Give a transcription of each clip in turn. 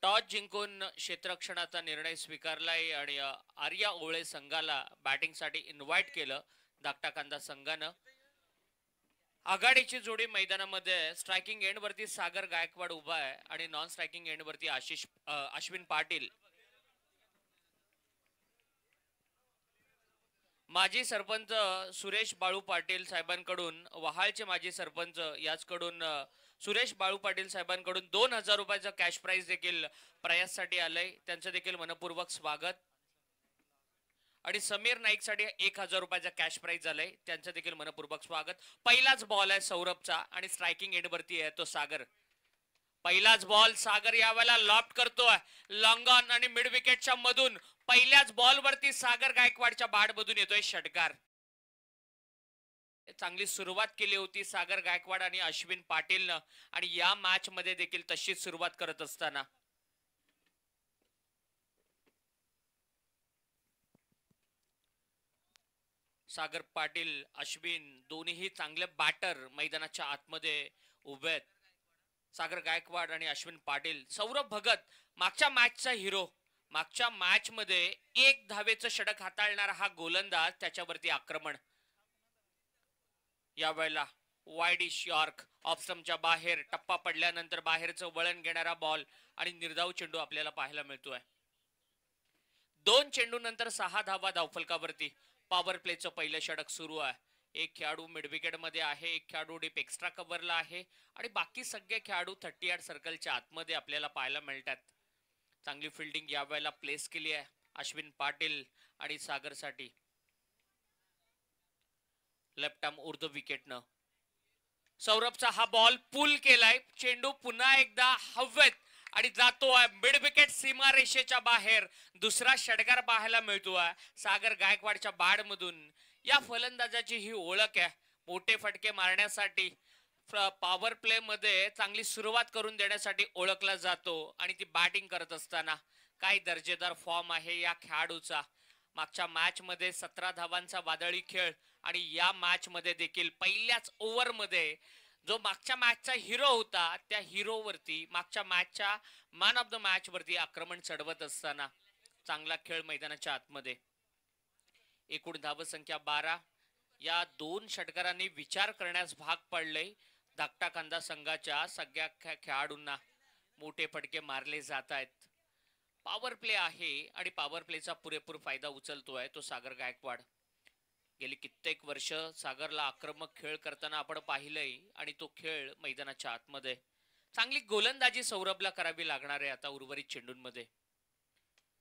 Toss जिंकून क्षेत्ररक्षणाचा निर्णय स्वीकारलाय आणि आर्या ओळे संघाला बॅटिंगसाठी इन्व्हाइट केलं. धाकटा कांदा संघानं आघाडीची जोडी मैदानामध्ये स्ट्रायकिंग एंड वरती सागर गायकवाड उभा आहे आणि नॉन स्ट्रायकिंग एंड वरती अश्विन पाटील. माजी सरपंच सुरेश बाळू पाटील साहेबांकडून, वहाळचे माजी सरपंच याचकडून सुरेश बाळू पाटील साहेबांकडून 2000 रुपयाचं कॅश प्राइज देखील प्रयाससाठी आलंय. त्यांचं देखील मनपूर्वक स्वागत. आणि समीर नाईक साठी 1000 रुपयाचा कॅश प्राइज आलाय, त्यांचं देखील मनपूर्वक स्वागत. पहिलाच बॉल आहे सौरभचा आणि स्ट्रायकिंग एंड वरती आहे तो सागर. पहिलाच बॉल सागर यावेळेला लॉफ्ट करतोय लॉंग ऑन आणि मिड विकेटच्या मधून. पहिल्याच बॉल वरती सागर गायकवाडच्या बॅट मधून येतोय षटकार. चांगली सुरुवात केली होती सागर गायकवाड आणि अश्विन पाटीलनं आणि या मॅच मध्ये देखील तशीच सुरुवात करत असताना सागर पाटील अश्विन दोन्हीही चांगले बॅटर मैदानाच्या आतमध्ये उभे आहेत. सागर गायकवाड आणि अश्विन पाटील. सौरभ भगत मागच्या मॅचचा हिरो. मागच्या मॅच मध्ये 1 धावेचं षटक हाताळणारा हा गोलंदाज, त्याच्यावरती आक्रमण. यावेळेला वाईडिश यॉर्क ऑफस्टंपच्या बाहेर, टप्पा पडल्यानंतर बाहेरचं वळण घेणारा बॉल आणि निर्धाव चेंडू आपल्याला पाहायला मिळतोय. 2 चेंडू नंतर 6 धावा धावफलकावरती. पॉवर प्लेचं पहिलं षटक सुरू आहे. एक खेळाडू मिड विकेट मध्ये आहे, एक खेळाडू डीप एक्स्ट्रा कव्हरला आहे आणि बाकी सगळे खेळाडू 38 सर्कलच्या आतमध्ये आपल्याला पाहायला मिळतात. चांगली फिल्डिंग यावेळेला प्लेस केली आहे अश्विन पाटील आणि सागरसाठी. लेफ्ट आर्म उर्ध्व विकेटनं सौरभचा हा बॉल पुल केलाय. चेंडू पुन्हा एकदा हवेत आणि जातोय मिड विकेट सीमारेषेच्या बाहेर. दुसरा षटकार पाहायला मिळतोय सागर गायकवाडच्या बॅट मधून. या फलंदाजाची ही ओळख आहे, मोठे फटके मारण्यासाठी, पॉवर प्ले मध्ये चांगली सुरुवात करून देण्यासाठी ओळखला जातो. आणि ती बॅटिंग करत असताना काय दर्जेदार फॉर्म आहे या खेळाडूचा. मागच्या मॅच मध्ये 17 धावांचा वादळी खेळ आणि या मॅच मध्ये देखील पहिल्याच ओव्हर मध्ये जो मागच्या मॅचचा हिरो होता त्या हिरो वरती, मागच्या मॅचच्या मॅन ऑफ द मॅच वरती आक्रमण चढवत असताना चांगला खेळ मैदानाच्या आतमध्ये. एकूण धावसंख्या 12. या 2 षटकारांनी विचार करण्यास भाग पडले. धाकटा कांदा संघाच्या सगळ्या खेळाडूंना मोठे फटके मारले जात आहेत. पॉवर प्ले आहे आणि पॉवर प्लेचा पुरेपूर फायदा उचलतोय तो सागर गायकवाड. गेली कित्येक वर्ष सागरला आक्रमक खेळ करताना आपण पाहिलंय आणि तो खेळ मैदानाच्या आतमध्ये. चांगली गोलंदाजी सौरभला करावी लागणार आहे आता उर्वरित चेंडूंमध्ये.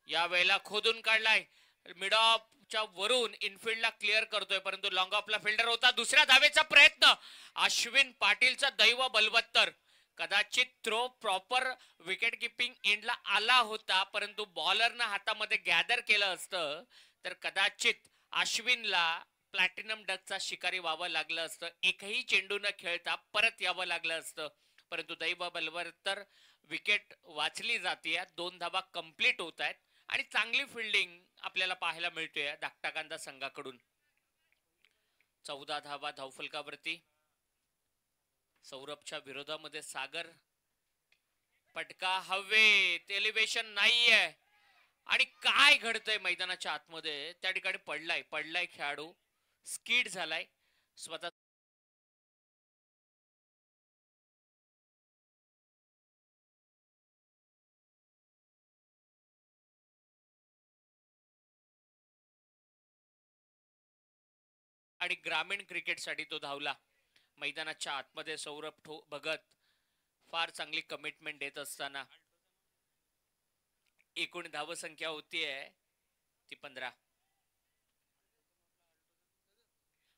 यावेळेला खोदून काढलाय मिड ऑफच्या वरून, इनफिल्डला क्लिअर करतोय परंतु लॉंग ऑफला फिल्डर होता. दुसऱ्या धावेचा प्रयत्न. अश्विन पाटीलचा दैव बलवत्तर. कदाचित थ्रो प्रॉपर विकेट किपिंग एंडला आला होता परंतु बॉलरनं हातामध्ये गॅदर केलं असतं तर कदाचित अश्विनला प्लॅटिनम डकचा शिकारी व्हावं लागलं असतं. एकही चेंडू न खेळता परत यावं लागलं असतं परंतु दैव बलवत्तर विकेट वाचली जाते. 2 धावा कंप्लीट होत आहेत आणि चांगली फिल्डिंग आपल्याला पाहायला मिळतोय धाकटा कांदा संघाकडून. 14 धावा धावफलकावरती. सौरभच्या विरोधामध्ये सागर. पटका हवेत, एलिव्हेशन नाहीये आणि काय घडतंय मैदानाच्या आतमध्ये त्या ठिकाणी. पडलाय खेळाडू, स्किड झालाय स्वतः. आणि ग्रामीण क्रिकेटसाठी तो धावला. मैदानाच्या आतमध्ये सौरभ भगत फार चांगली कमिटमेंट देत असताना एकूण धावसंख्या होतीये ती 15.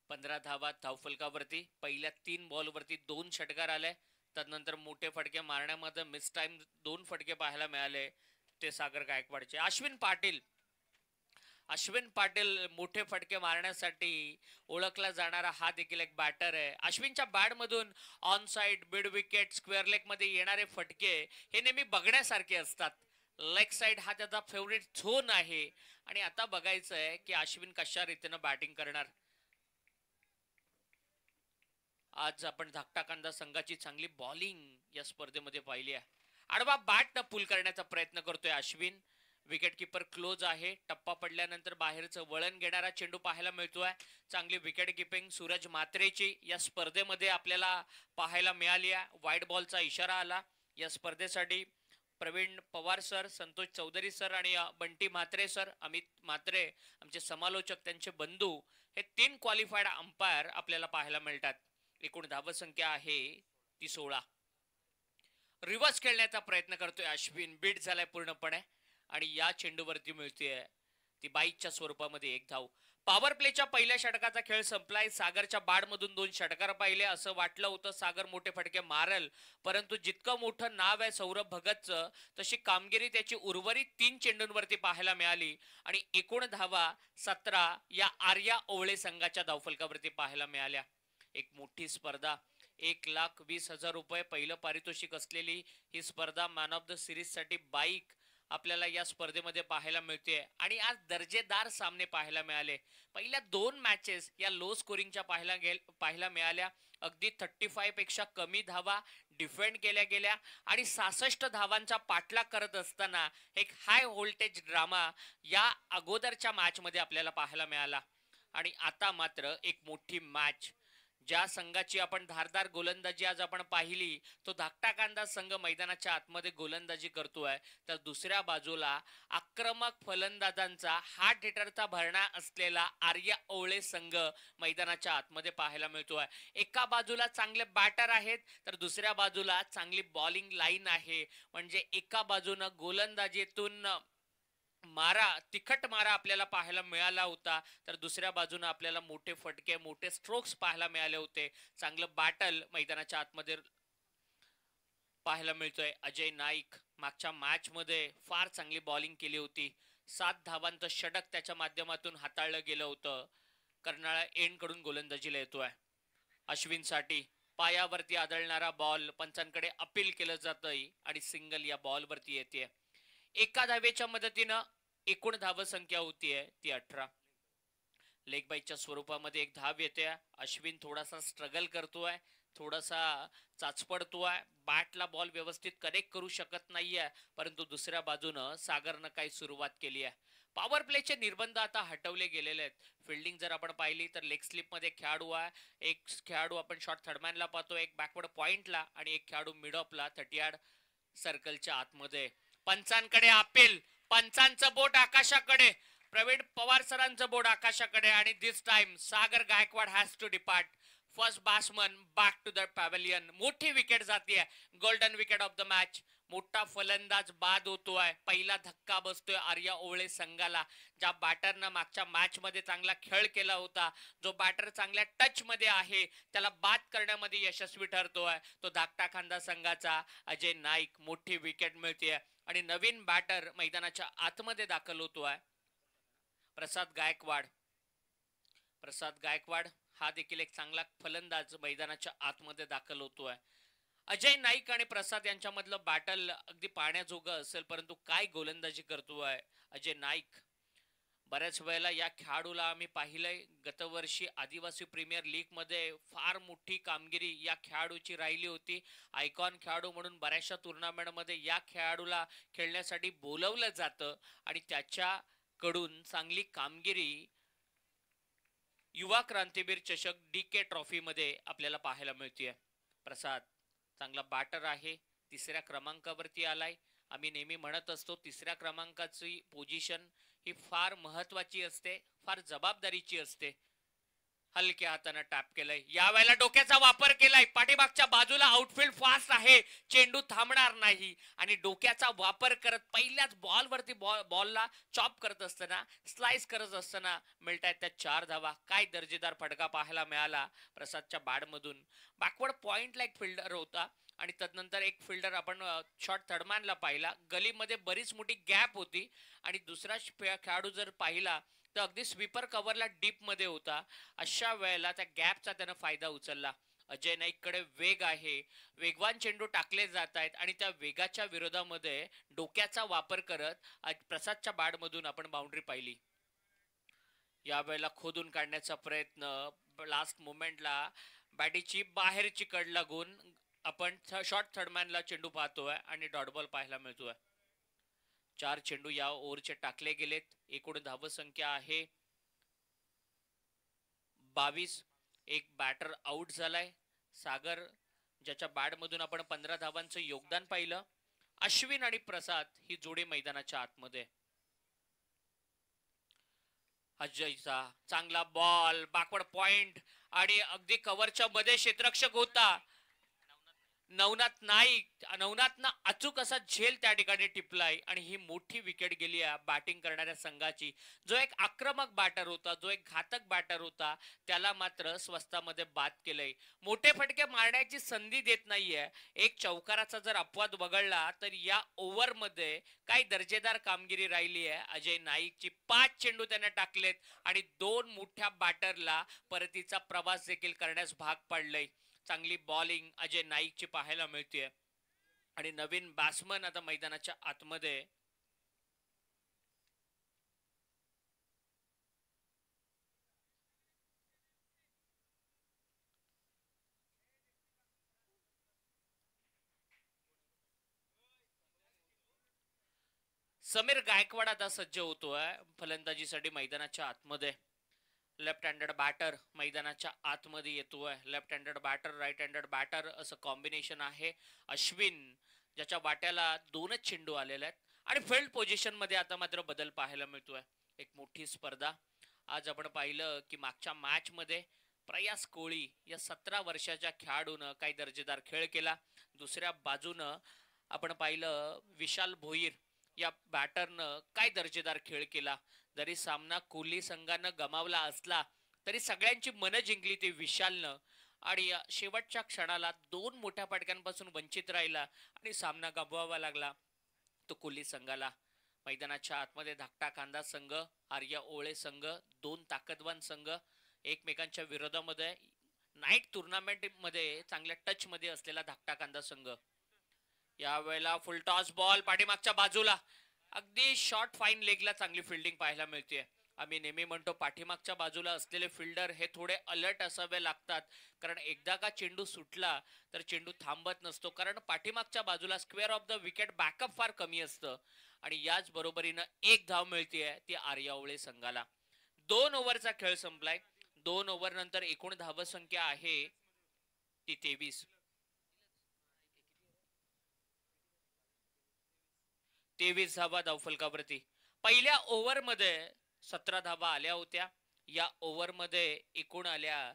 15 धावा धावफलकावरती. पहिल्या 3 बॉलवरती 2 षटकार आले. त्यानंतर मोठे फटके मारण्यामध्ये मिस टाइम 2 फटके पाहायला मिळाले ते सागर गायकवाडचे. अश्विन पाटील मोठे फटके मारण्यासाठी ओळखला जाणारा हा देखील एक बॅटर आहे. अश्विनच्या बॅट मधून on side, mid wicket, square leg मध्ये येणारे फटके हे नेहमी बघण्यासारखे असतात. लेग साइड हा त्याचा फेवरेट झोन आहे आणि आता बघायचं आहे की अश्विन कशा रीतीनं बॅटिंग करणार. आज आपण धाकटा कांदा संघाची चांगली बॉलिंग या स्पर्धेमध्ये पाहिली आहे आडवा बॅट पूल करण्याचा प्रयत्न करतोय अश्विन. विकेट किपर क्लोज आहे. टप्पा पडल्यानंतर बाहेरचं वळण घेणारा चेंडू पाहायला मिळतोय. चांगली विकेट किपिंग सूरज मात्रेची या स्पर्धेमध्ये आपल्याला पाहायला मिळाली आहे. व्हाईट बॉलचा इशारा आला. या स्पर्धेसाठी प्रवीण पवार सर, संतोष चौधरी सर आणि बंटी म्हात्रे सर, अमित म्हात्रे आमचे समालोचक, त्यांचे बंधू, हे 3 क्वालिफाईड अंपायर आपल्याला पाहायला मिळतात. एकूण धावसंख्या आहे ती 16. रिव्हर्स खेळण्याचा प्रयत्न करतोय अश्विन. बीट झालाय पूर्णपणे आणि या चेंडूवरती मिळतेय ती बाईकच्या स्वरूपामध्ये एक धाव. पॉवर प्लेच्या पहिल्या षटकाचा खेळ संपलाय. सागरच्या बाडमधून 2 षटकार पाहिले. असं वाटलं होतं सागर मोठे फटके मारल, परंतु जितकं मोठं नाव आहे सौरभ भगतचं, तशी कामगिरी त्याची उर्वरित 3 चेंडूंवरती पाहायला मिळाली आणि एकूण धावा 17 या आर्या ओवळे संघाच्या धावफलकावरती पाहायला मिळाल्या. एक मोठी स्पर्धा, 1,20,000 रुपये पहिलं पारितोषिक असलेली ही स्पर्धा. मॅन ऑफ द सिरीज साठी बाईक आपल्याला या स्पर्धेमध्ये पाहायला मिळते आणि आज दर्जेदार सामने पाहायला मिळाले. पहिल्या 2 मॅचेस या लो स्कोरिंगच्या पाहायला मिळाल्या. अगदी 35 पेक्षा कमी धावा डिफेंड केल्या गेल्या आणि 66 धावांचा पाठलाग करत असताना एक हाय व्होल्टेज ड्रामा या अगोदरच्या मॅच मध्ये आपल्याला पाहायला मिळाला. आणि आता मात्र एक मोठी मॅच. ज्या संघाची आपण धारदार गोलंदाजी आज आपण पाहिली, तो धाकटा कांदा संघ मैदानाच्या आतमध्ये गोलंदाजी करतोय, तर दुसऱ्या बाजूला आक्रमक फलंदाजांचा हार्ट हिटरचा भरणा असलेला आर्या ओवळे संघ मैदानाच्या आतमध्ये पाहायला मिळतोय. एका बाजूला चांगले बॅटर आहेत, तर दुसऱ्या बाजूला चांगली बॉलिंग लाईन आहे. म्हणजे एका बाजूनं गोलंदाजीतून मारा, तिखट मारा आपल्याला पाहायला मिळाला होता, तर दुसऱ्या बाजूने आपल्याला मोठे फटके, मोठे स्ट्रोक्स पाहायला मिळाले होते. चांगलं बॅटल मैदानाच्या आतमध्ये पाहायला मिळतोय. अजय नाईक मागच्या मॅच मध्ये फार चांगली बॉलिंग केली होती. 7 धावांचं षटक त्याच्या माध्यमातून हाताळलं गेलं होतं. कर्नाळा एंड कडून गोलंदाजीला येतोय. अश्विन साठी पायावरती आदळणारा बॉल पंचांकडे अपील केलं जातंय आणि सिंगल या बॉल वरती येते. एका धावेच्या मदतीनं एकूण धावसंख्या होतीये ती 18. लेग बाईच्या स्वरूपामध्ये एक धाव येते. अश्विन थोडासा स्ट्रगल करतोय, थोडासा चाचपडतोय, बॅटला बॉल व्यवस्थित कनेक्ट करू शकत नाहीये, परंतु दुसऱ्या बाजूनं सागरनं काही सुरुवात केली आहे. पॉवर प्लेचे निर्बंध आता हटवले गेलेले आहेत. फिल्डिंग जर आपण पाहिली तर लेग स्लिप मध्ये खेळाडू आहे, एक खेळाडू आपण शॉर्ट थर्डमॅनला पाहतो, एक बॅकवर्ड पॉइंटला आणि एक खेळाडू मिड ऑफला 30 यार्ड सर्कलच्या आतमध्ये. पंचांकडे अपील, पंचांचं बोट आकाशाकडे, प्रवीण पवार सरांचं बोट आकाशाकडे आणि this time Sagar Gaikwad has to depart. First batsman back to the pavilion. मोठी विकेट जातीये, golden wicket of the match. मोठा फलंदाज बाद होतोय. पहिला धक्का बसतोय आर्या ओवळे संघाला. ज्या बॅटरनं मागच्या मॅच मध्ये चांगला खेळ केला होता, जो बॅटर चांगल्या टच मध्ये आहे, त्याला बाद करण्यामध्ये यशस्वी ठरतोय, तो धाकटा खांदा संघाचा अजय नाईक. मोठी विकेट मिळते आणि नवीन बॅटर मैदानाच्या आतमध्ये दाखल होतोय प्रसाद गायकवाड. प्रसाद गायकवाड हा देखील एक चांगला फलंदाज मैदानाच्या आतमध्ये दाखल होतोय. अजय नाईक आणि प्रसाद यांच्यामधलं बॅटल अगदी पाहण्याजोगं असेल, परंतु काय गोलंदाजी करतोय अजय नाईक. बऱ्याच वेळेला या खेळाडूला आम्ही पाहिलंय, गतवर्षी आदिवासी प्रीमियर लीग मध्ये फार मोठी कामगिरी या खेळाडूची राहिली होती. आयकॉन खेळाडू म्हणून बऱ्याचशा टुर्नामेंट मध्ये या खेळाडूला खेळण्यासाठी बोलवलं जातं आणि त्याच्याकडून चांगली कामगिरी युवा क्रांतीवीर चषक DK ट्रॉफी मध्ये आपल्याला पाहायला मिळते. प्रसाद चांगला बॅटर आहे, 3ऱ्या क्रमांकावरती आलाय. आम्ही नेहमी म्हणत असतो 3ऱ्या क्रमांकाची पोझिशन ही फार महत्वाची असते, फार जबाबदारीची असते. हलक्या हाताने टॅप केलंय, यावेळेला डोक्याचा वापर केलाय. पाठीमागच्या बाजूला आउटफील्ड फास्ट आहे, चेंडू थांबणार नाही आणि डोक्याचा वापर करत पहिल्याच बॉल वरती बॉलला चॉप करत असताना, स्लाइस करत असताना मिळतायत त्या 4 धावा. काय दर्जेदार फटका पाहायला मिळाला प्रसादच्या बॅटमधून. बॅकवर्ड पॉइंटला एक फिल्डर होता आणि तदनंतर एक फिल्डर आपण शॉर्ट थर्डमॅनला पाहिला. गलीमध्ये बरीच मोठी गॅप होती आणि दुसरा खेळाडू जर पाहिला तर अगदी स्वीपर कव्हरला डीप मध्ये होता. अशा वेळेला त्या गॅपचा त्यानं फायदा उचलला. अजय नाईक कडे वेग आहे, वेगवान चेंडू टाकले जात आहेत आणि त्या वेगाच्या विरोधामध्ये डोक्याचा वापर करत प्रसादच्या बॅटमधून आपण बाउंड्री पाहिली. यावेळेला खोदून काढण्याचा प्रयत्न, लास्ट मोमेंटला बॅटीची बाहेरची कड लागून आपण शॉर्ट थर्डमॅनला चेंडू पाहतोय आणि डॉट बॉल पाहायला मिळतोय. 4 चेंडू या ओव्हरचे टाकले गेलेत. एकूण धावसंख्या आहे 22. एक बॅटर आउट झालाय सागर, ज्याच्या बॅट मधून आपण 15 धावांचं योगदान पाहिलं. अश्विन आणि प्रसाद ही जोडी मैदानाच्या आतमध्ये. अजयचा चांगला बॉल, बॅकवर्ड पॉइंट आणि अगदी कव्हरच्या मध्ये क्षेत्ररक्षक होता नवनाथनं अचूक असा झेल त्या ठिकाणी टिपलाय आणि ही मोठी विकेट गेली आहे बॅटिंग करणाऱ्या संघाची. जो एक आक्रमक बॅटर होता, जो एक घातक बॅटर होता, त्याला मात्र स्वस्तामध्ये बाद केलंय. मोठे फटके मारण्याची संधी देत नाहीये. एक चौकाराचा जर अपवाद वगळला तर या ओव्हर मध्ये काही दर्जेदार कामगिरी राहिली आहे. अजय नाईकची 5 चेंडू त्याने टाकलेत आणि 2 मोठ्या बॅटरला परतीचा प्रवास देखील करण्यास भाग पडलंय. चांगली बॉलिंग अजय नाईकची पाहायला मिळते आणि नवीन बॅट्समन आता मैदानाच्या आतमध्ये. समीर गायकवाड आता सज्ज होतोय फलंदाजीसाठी मैदानाच्या आतमध्ये. लेफ्ट हँडेड बॅटर मैदानाच्या आतमध्ये येतोय. Left handed batter, right handed batter असं कॉम्बिनेशन आहे. अश्विन ज्याच्या वाट्याला 2च चेंडू आलेले आहेत आणि फील्ड पोझिशन मध्ये आता मात्र बदल पाहायला मिळतोय. एक मोठी स्पर्धा. आज आपण पाहिलं की मागच्या मॅच मध्ये प्रयास कोळी या 17 वर्षाच्या खेळाडूनं काही दर्जेदार खेळ केला. दुसऱ्या बाजूनं आपण पाहिलं विशाल भोईर या बॅटरनं काय दर्जेदार खेळ केला. जरी सामना कोहली संघानं गमावला असला तरी सगळ्यांची मनं जिंकली ते विशालनं आणि शेवटच्या क्षणाला 2 मोठ्या फटक्यांपासून वंचित राहिला आणि सामना गमवावा लागला तो कोहली संघाला. मैदानाच्या आतमध्ये धाकटा कांदा संघ, आर्या ओळे संघ, 2 ताकदवान संघ एकमेकांच्या विरोधामध्ये नाईट टुर्नामेंट मध्ये चांगल्या टच मध्ये असलेला धाकटा कांदा संघ. यावेळेला फुल टॉस बॉल पाठीमागच्या बाजूला, अगदी शॉर्ट फाईन लेगला चांगली फिल्डिंग पाहायला मिळते. आम्ही नेहमी म्हणतो पाठीमागच्या बाजूला असलेले फिल्डर हे थोडे अलर्ट असावे लागतात, कारण एकदा का चेंडू सुटला तर चेंडू थांबत नसतो, कारण पाठीमागच्या बाजूला square of the wicket backup फार कमी असतं. आणि याच बरोबरीनं 1 धाव मिळते ती आर्यावळे संघाला. 2 ओव्हरचा खेळ संपलाय. 2 ओव्हर नंतर एकूण धावसंख्या आहे ती 23. 23 धावा धावफलकावरती. पहिल्या ओव्हर मध्ये 17 धावा आल्या होत्या. या ओव्हर मध्ये एकूण आल्या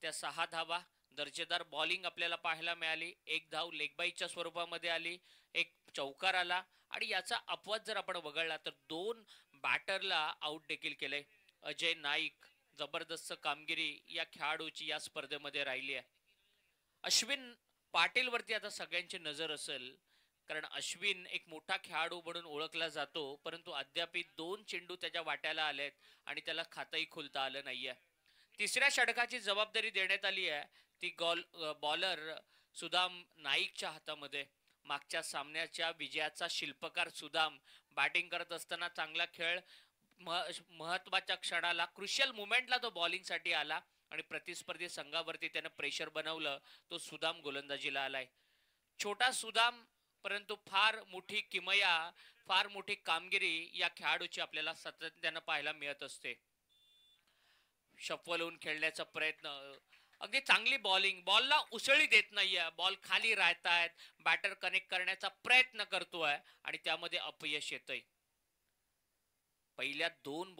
त्या 6 धावा. दर्जेदार बॉलिंग आपल्याला पाहायला मिळाली. 1 धाव लेगबाईच्या स्वरूपामध्ये आली, 1 चौकार आला आणि याचा अपवाद जर आपण वगळला तर 2 बॅटरला आउट देखील केले. अजय नाईक जबरदस्त कामगिरी या खेळाडूची या स्पर्धेमध्ये राहिली आहे. अश्विन पाटील वरती आता सगळ्यांची नजर असेल, कारण अश्विन एक मोठा खेळाडू म्हणून ओळखला जातो, परंतु अद्याप 2 चेंडू त्याच्या वाट्याला आलेत आणि त्याला खातही खुलता आलं नाहीये. तिसऱ्या षटकाची जबाबदारी देण्यात आली आहे ती बॉलर सुदाम नाईकच्या हातामध्ये. मागच्या सामन्याच्या विजयाचा शिल्पकार सुदाम बॅटिंग करत असताना चांगला खेळ, महत्वाच्या क्षणाला क्रुशियल मुमेंटला तो बॉलिंग साठी आला आणि प्रतिस्पर्धी संघावरती त्यानं प्रेशर बनवलं. तो सुदाम गोलंदाजीला आलाय. छोटा सुदाम, परंतु फार मोठी किमया, फार मोठी कामगिरी या खेळाडूची आपल्याला सातत्यानं पाहायला मिळत असते. शफल होऊन खेळण्याचा प्रयत्न, अगदी चांगली बॉलिंग, बॉलला उसळी देत नाहीये, बॉल खाली राहतायत, बॅटर कनेक्ट करण्याचा प्रयत्न करतोय आणि त्यामध्ये अपयश येतंय. पहिल्या 3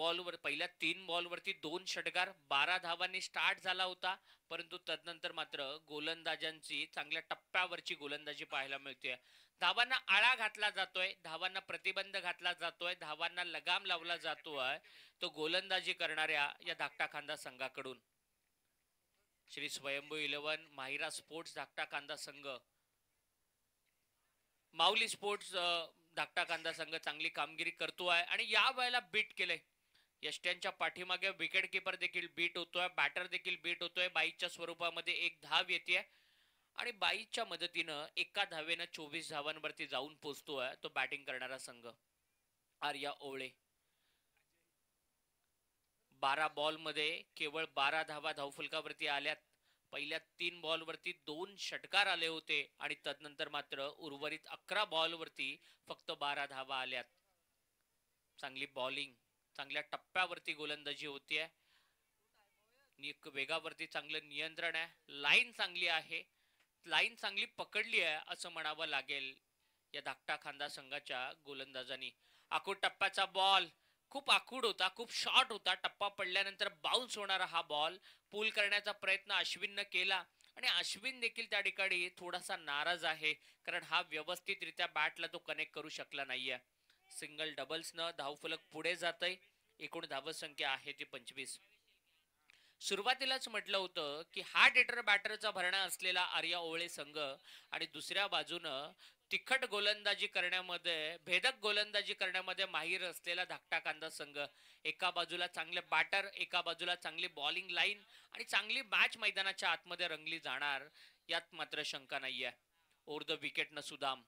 बॉलवरती 2 षटकार, 12 धावांनी स्टार्ट झाला होता, परंतु तदनंतर मात्र गोलंदाजांची चांगल्या टप्प्यावरची गोलंदाजी पाहायला मिळते. धावांना आळा घातला जातोय, धावांना प्रतिबंध घातला जातोय, धावांना लगाम लावला जातोय तो गोलंदाजी करणाऱ्या या धाकटा खांदा संघाकडून. श्री स्वयंभू 11, माहिरा स्पोर्ट्स धाकटा कांदा संघ, माऊली स्पोर्ट्स धाकटा कांदा संघ चांगली कामगिरी करतोय आणि या वेळेला बीट केलंय. यष्ट्यांच्या पाठीमागे विकेट किपर देखील बीट होतोय, बॅटर देखील बीट होतोय. बाईच्या स्वरूपामध्ये 1 धाव येते आणि बाईच्या मदतीनं एका धावेनं 24 धावांवरती जाऊन पोहोचतोय तो बॅटिंग करणारा संघ. आर्या ओळे 12 बॉल मध्ये केवळ 12 धावा धावफलकावरती आल्यात. पहिल्या 3 बॉलवरती 2 षटकार आले होते आणि तदनंतर मात्र उर्वरित 11 बॉलवरती फक्त 12 धावा आल्यात. चांगली बॉलिंग, चांगल्या टप्प्यावरती गोलंदाजी होतीये, वेगावरती चांगलं नियंत्रण आहे, लाईन चांगली आहे, लाईन चांगली पकडली आहे असं म्हणावं लागेल या धाकटा खांदा संघाच्या गोलंदाजांनी. आखूड टप्प्याचा बॉल खूप आखूड होता, खूप शॉर्ट होता. टप्पा पडल्यानंतर बाउन्स होणारा हा बॉल पूल करण्याचा प्रयत्न अश्विननं केला आणि अश्विन देखील त्या ठिकाणी थोडासा नाराज आहे, कारण हा व्यवस्थितरित्या बॅटला तो कनेक्ट करू शकला नाहीये. सिंगल डबल्स न धावफलक पुढे जातय. एकूण धावसंख्या आहे ती 25. सुरुवातीलाच म्हटलं होतं की हार्ड हिटर बॅटरचा भरणा असलेला आर्या ओवळे संघ आणि दुसऱ्या बाजूनं तिखट गोलंदाजी करण्यामध्ये, भेदक गोलंदाजी करण्यामध्ये माहीर असलेला धाकटा कांदा संघ. एका बाजूला चांगले बॅटर, एका बाजूला चांगली बॉलिंग लाईन आणि चांगली मॅच मैदानाच्या आतमध्ये रंगली जाणार यात मात्र शंका नाहीये. ओव्हर द विकेट न सुदाम,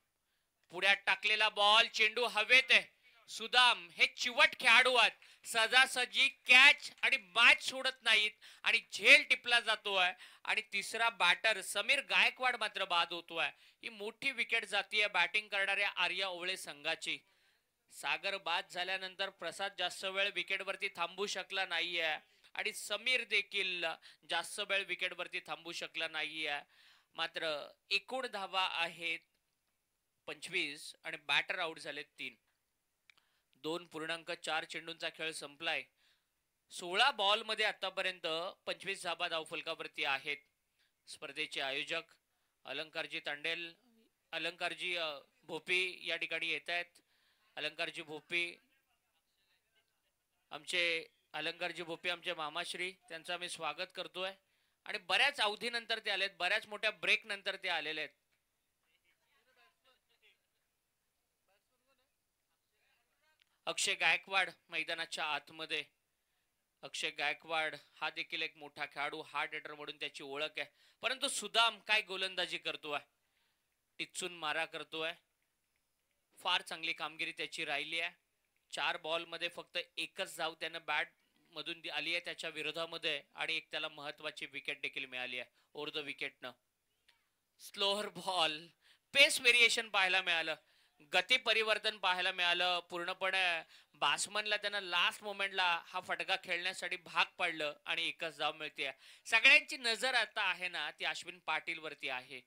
पुढ्यात टाकलेला बॉल, चेंडू हवेत आहे. सुदाम हे चिवट खेळाडू आहेत, सजासजी कॅच आणि मॅच सोडत नाहीत आणि झेल टिपला जातोय आणि तिसरा बॅटर समीर गायकवाड मात्र बाद होतोय. ही मोठी विकेट जातीय बॅटिंग करणाऱ्या आर्या ओवळे संघाची. सागर बाद झाल्यानंतर प्रसाद जास्त वेळ विकेटवरती थांबू शकला नाहीये आणि समीर देखील जास्त वेळ विकेटवरती थांबू शकला नाहीये. मात्र एकूण धावा आहेत 25 आणि बॅटर आउट झाले 3. 2.4 चेंडूंचा खेळ संपलाय. 16 बॉल मध्ये आतापर्यंत 25 धाबा धावफलकावरती आहेत. स्पर्धेचे आयोजक अलंकारजी तांडेल, अलंकारजी भोपी या ठिकाणी येत आहेत. अलंकारजी भोपी आमचे मामाश्री, त्यांचं आम्ही स्वागत करतोय आणि बऱ्याच अवधीनंतर ते आलेत, बऱ्याच मोठ्या ब्रेक नंतर ते आलेले आहेत. अक्षय गायकवाड मैदानाच्या आतमध्ये. अक्षय गायकवाड हा देखील एक मोठा खेळाडू, हार्ड हिटर म्हणून त्याची ओळख आहे. परंतु सुदाम काय गोलंदाजी करतोय, टिचून मारा करतोय. फार चांगली कामगिरी त्याची राहिली आहे. 4 बॉल मध्ये फक्त एकच धाव त्यानं बॅट मधून आली आहे त्याच्या विरोधामध्ये आणि एक त्याला महत्वाची विकेट देखील मिळाली आहे ओव्हर द विकेटनं. स्लोअर बॉल, पेस व्हेरिएशन पाहायला मिळालं, गती परिवर्तन पाहायला मिळालं. पूर्णपणे बासमनला त्यानं लास्ट मोमेंटला हा फटका खेळण्यासाठी भाग पाडलं आणि एकच धाव मिळते. सगळ्यांची नजर आता आहे ना ती अश्विन पाटील वरती आहे.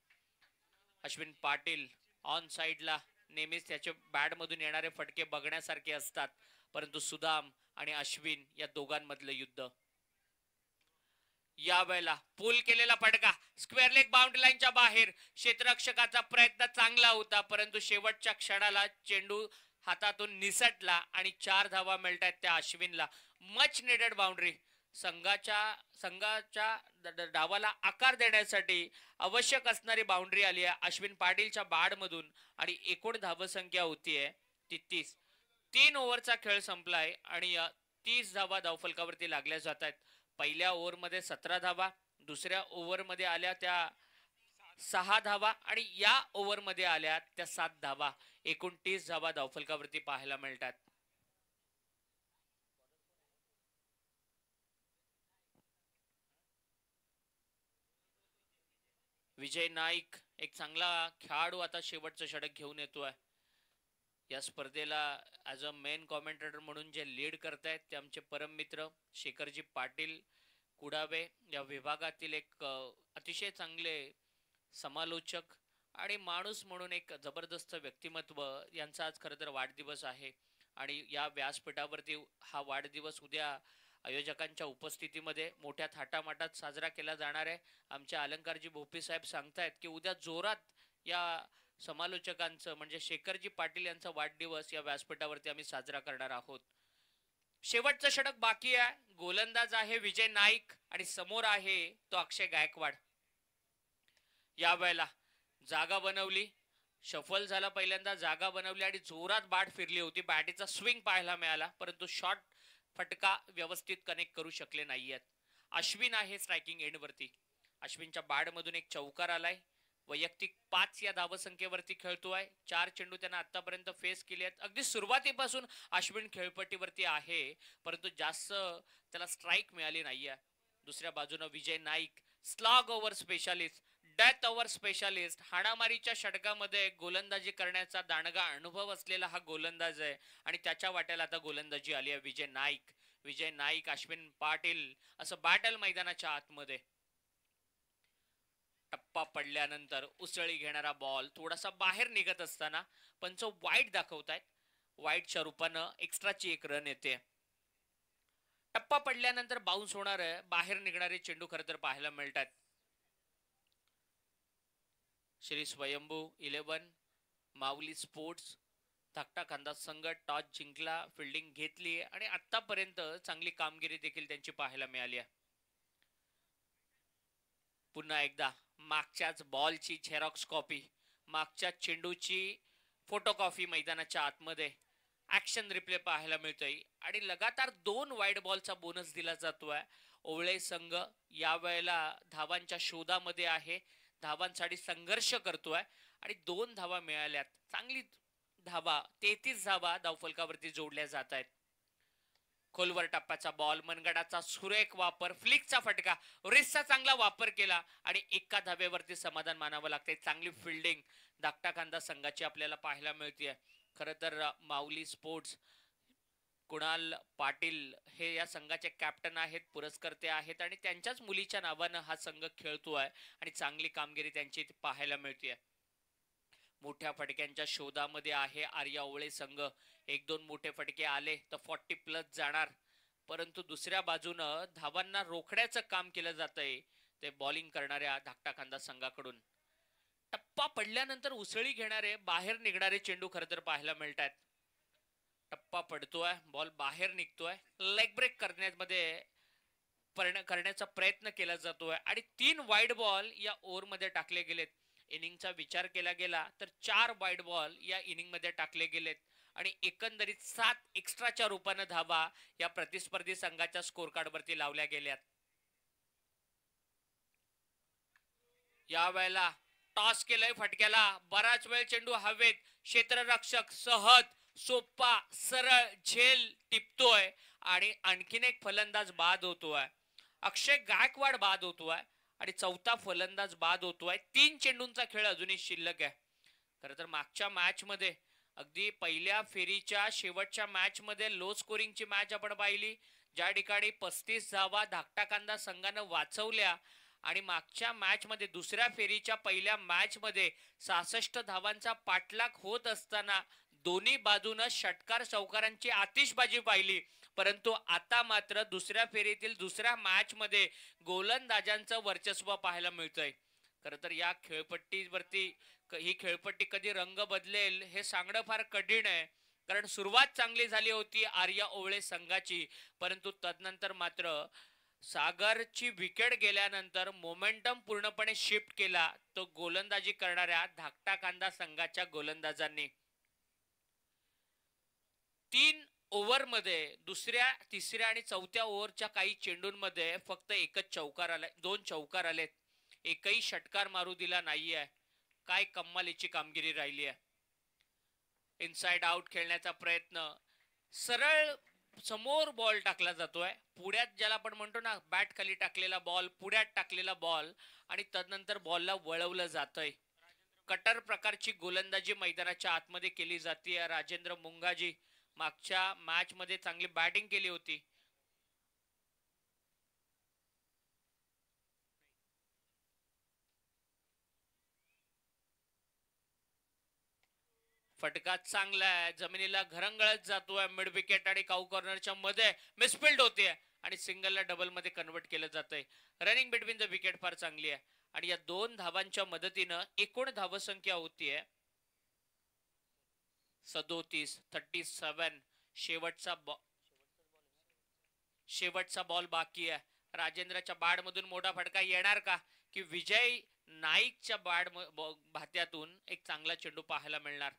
अश्विन पाटील ऑन साइडला नेहमीच त्याच्या बॅट मधून येणारे फटके बघण्यासारखे असतात, परंतु सुदाम आणि अश्विन या दोघांमधलं युद्ध. यावेळेला पूल केलेला फटका स्क्वेअर लेग बाउंड्री लाईनच्या बाहेर. क्षेत्ररक्षकाचा प्रयत्न चांगला होता, परंतु शेवटच्या क्षणाला चेंडू हातातून निसटला आणि 4 धावा मिळतात त्या अश्विनला. Much नेडेड boundary. संघाच्या डावाला आकार देण्यासाठी आवश्यक असणारी बाउंड्री आली आहे अश्विन पाटीलच्या बॅट मधून आणि एकूण धावसंख्या होतीये ती 30. 3 ओव्हरचा खेळ संपलाय आणि 30 धावा धावफलकावरती लागल्या जात आहेत. पहिल्या ओव्हर मध्ये 17 धावा, दुसऱ्या ओव्हर मध्ये आल्या त्या 6 धावा आणि या ओव्हर मध्ये आल्या त्या 7 धावा. एकूण 30 धावा धावफलकावरती पाहायला मिळतात. विजय नाईक एक चांगला खेळाडू आता शेवटचं षटक घेऊन येतोय. या स्पर्धेला ॲज अ मेन कॉमेंटेटर म्हणून जे लीड करतायत ते आमचे परम मित्र शेखरजी पाटील कुडावे, या विभागातील एक अतिशय चांगले समालोचक आणि माणूस म्हणून एक जबरदस्त व्यक्तिमत्व. यांचा आज खरं तर वाढदिवस आहे आणि या व्यासपीठावरती हा वाढदिवस उद्या आयोजकांच्या उपस्थितीमध्ये मोठ्या थाटामाटात साजरा केला जाणार आहे. आमच्या अलंकारजी भोपी साहेब सांगतायत की उद्या जोरात या समालोचकांचं म्हणजे शेखरजी पाटील यांचा वाढदिवस या व्यासपीठावरती आम्ही साजरा करणार आहोत. शेवटचं षटक बाकी आहे. गोलंदाज आहे विजय नाईक आणि समोर आहे तो अक्षय गायकवाड. या वेळेला जागा बनवली, शफल झाला, पहिल्यांदा जागा बनवली आणि जोरात बॅट फिरली होती. बॅटीचा स्विंग पाहायला मिळाला, परंतु शॉट फटका व्यवस्थित कनेक्ट करू शकले नाहीयेत. अश्विन आहे स्ट्रायकिंग एंड वरती. अश्विनच्या बॅट मधून एक चौकार आलाय. वैयक्तिक 5 या धावसंख्येवरती खेळतोय. 4 चेंडू त्यांना आतापर्यंत फेस केले आहेत. अगदी सुरुवातीपासून अश्विन खेळपट्टीवरती आहे, परंतु जास्त त्याला स्ट्राईक मिळाली नाहीये. दुसऱ्या बाजूने Vijay Naik slog over specialist, death over specialist, हाणामारीच्या षटकामध्ये गोलंदाजी करण्याचा दांडगा अनुभव असलेला हा गोलंदाज आहे आणि त्याच्या वाट्याला आता गोलंदाजी आली आहे विजय नाईक. विजय नाईक, अश्विन पाटील असं बॅटल मैदानाच्या आतमध्ये. टप्पा पडल्यानंतर उसळी घेणारा बॉल थोडासा बाहेर निघत असताना पंच वाईट दाखवतायत. वाईटच्या रूपानं एक्स्ट्राची एक रन येते. टप्पा पडल्यानंतर बाउन्स होणार आहे, बाहेर निघणारे चेंडू खरं तर पाहायला मिळतात. श्री स्वयंभू 11 माऊली स्पोर्ट्स धाकटा खांदा संघ टॉस जिंकला, फिल्डिंग घेतली आणि आतापर्यंत चांगली कामगिरी देखील त्यांची पाहायला मिळाली आहे. पुन्हा एकदा मागच्याच बॉलची झेरॉक्स कॉपी, मागच्या चेंडूची फोटो कॉपी मैदानाच्या आतमध्ये ऍक्शन रिप्ले पाहायला मिळतोय आणि लगातार 2 वाईड बॉलचा बोनस दिला जातोय. ओवळे संघ यावेळेला धावांच्या शोधामध्ये आहे, धावांसाठी संघर्ष करतोय आणि 2 धावा मिळाल्यात. चांगली धावा, 33 धावा धावफलकावरती जोडल्या जात आहेत. खोलवर टप्प्याचा बॉल, मनगडाचा सुरेख वापर, फ्लिकचा फटका, रिसचा चांगला वापर केला आणि एका धावेवरती समाधान मानावं लागतंय. चांगली फिल्डिंग धाकटा खांदा संघाची आपल्याला पाहायला मिळते. खरं तर माऊली स्पोर्ट्स कुणाल पाटील हे या संघाचे कॅप्टन आहेत, पुरस्कर्ते आहेत आणि त्यांच्याच मुलीच्या नावानं हा संघ खेळतोय आणि चांगली कामगिरी त्यांची पाहायला मिळते. मोठ्या फटक्यांच्या शोधामध्ये आहे आर्या ओवळे संघ. 1-2 मोठे फटके आले तर 40+ जाणार, परंतु दुसऱ्या बाजूनं धावांना रोखण्याचं काम केलं जातंय ते बॉलिंग करणाऱ्या धाकटा खांदा संघाकडून. टप्पा पडल्यानंतर उसळी घेणारे बाहेर निघणारे चेंडू खरं तर पाहायला मिळतात. टप्पा पडतोय, बॉल बाहेर निघतोय, लेग ब्रेक करण्यामध्ये करण्याचा प्रयत्न केला जातोय आणि 3 वाईड बॉल या ओव्हरमध्ये टाकले गेलेत. इनिंगचा विचार केला गेला तर 4 वाईड बॉल या इनिंग मध्ये टाकले गेलेत आणि एकंदरीत 7 एक्स्ट्राच्या रूपाने धावा या प्रतिस्पर्धी संघाच्या स्कोर कार्ड वरती लावल्या गेल्यात. या वेळेला टॉस केलंय फटक्याला, बराच वेळ चेंडू हवेत, क्षेत्ररक्षक सहज सोपा सरळ झेल टिपतोय आणि आणखीन एक फलंदाज बाद होतोय. अक्षय गायकवाड बाद होतोय आणि चौथा फलंदाज बाद होतोय. 3 चेंडूंचा खेळ अजूनही शिल्लक आहे. खरं तर मागच्या मॅच मध्ये अगदी पहिल्या फेरीच्या शेवटच्या मॅच मध्ये लो स्कोरिंगची मॅच आपण पाहिली, ज्या ठिकाणी 35 धावा धाकटा कांदा संघानं वाचवल्या आणि मागच्या मॅच मध्ये दुसऱ्या फेरीच्या पहिल्या मॅच मध्ये 66 धावांचा पाठलाग होत असताना दोन्ही बाजूनं षटकार चौकारांची आतिषबाजी पाहिली. परंतु आता मात्र दुसऱ्या फेरीतील दुसऱ्या मॅच मध्ये गोलंदाजांचं वर्चस्व पाहायला मिळतंय. खरं तर या खेळपट्टीवरती ही खेळपट्टी कधी रंग बदलेल हे सांगणं फार कठीण आहे, कारण सुरुवात चांगली झाली होती आर्या ओवळे संघाची, परंतु तदनंतर मात्र सागरची विकेट गेल्यानंतर मोमेंटम पूर्णपणे शिफ्ट केला तो गोलंदाजी करणाऱ्या धाकटा कांदा संघाच्या गोलंदाजांनी. 3 ओव्हर मध्ये दुसऱ्या, तिसऱ्या आणि चौथ्या ओव्हरच्या काही चेंडूंमध्ये फक्त एकच चौकार आलाय, 2 चौकार आलेत, एकही षटकार मारू दिला नाहीये. काय कमालीची कामगिरी राहिली आहे. इनसाइड आउट खेळण्याचा प्रयत्न, सरळ समोर बॉल टाकला जातोय, पुढ्यात ज्याला आपण म्हणतो ना बॅट खाली टाकलेला बॉल, पुढ्यात टाकलेला बॉल आणि तदनंतर बॉलला वळवलं जातंय. कटर प्रकारची गोलंदाजी मैदानाच्या आतमध्ये केली जाते. राजेंद्र मुंगाजी मागच्या मॅच मध्ये चांगली बॅटिंग केली होती. फटका चांगला आहे, जमिनीला घरंगळत जातोय, मिड विकेट आणि काऊ कॉर्नरच्या मध्ये मिसफिल्ड होते आणि सिंगलला डबल मध्ये कन्वर्ट केलं जातंय. रनिंग बिटवीन द विकेट फार चांगली आहे आणि या 2 धावांच्या मदतीनं एकूण धावसंख्या होतीये 37. शेवटचा बॉल बाकी आहे. राजेंद्रच्या बॅट मधून मोठा फटका येणार का, की विजय नाईकच्या बॅट भात्यातून एक चांगला चेंडू पाहायला मिळणार.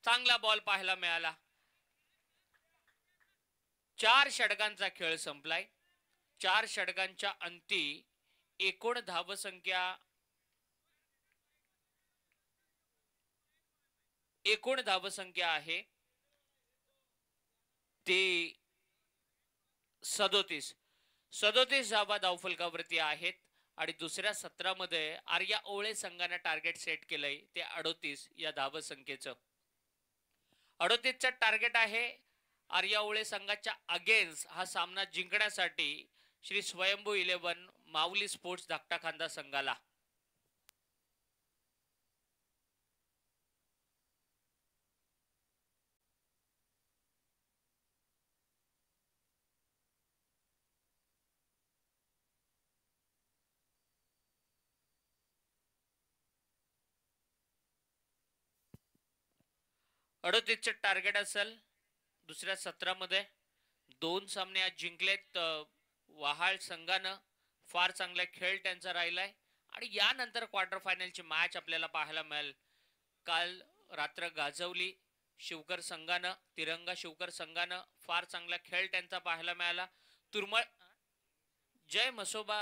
चांगला बॉल पाहायला मिळाला. 4 षटकांचा खेळ संपलाय. 4 षटकांच्या अंती एकूण धावसंख्या आहे ते 37 धावा धावफलकावरती आहेत आणि दुसऱ्या सत्रामध्ये आर्या ओळे संघाने टार्गेट सेट केलंय ते 38 या धावसंख्येचं. 38चं टार्गेट आहे आर्या ओळे संघाच्या अगेन्स्ट हा सामना जिंकण्यासाठी श्री स्वयंभू 11 माऊली स्पोर्ट्स धाकटा खांदा संघाला. अडतीसचे टार्गेट असेल. दुसऱ्या सत्रामध्ये 2 सामने आज जिंकलेत वहाळ संघानं. फार चांगला खेळ त्यांचा राहिलाय आणि यानंतर क्वार्टर फायनलची मॅच आपल्याला पाहायला मिळेल. काल रात्र गाजवली शिवकर संघानं, तिरंगा शिवकर संघानं. फार चांगला खेळ त्यांचा पाहायला मिळाला. तुरमळ जय मसोबा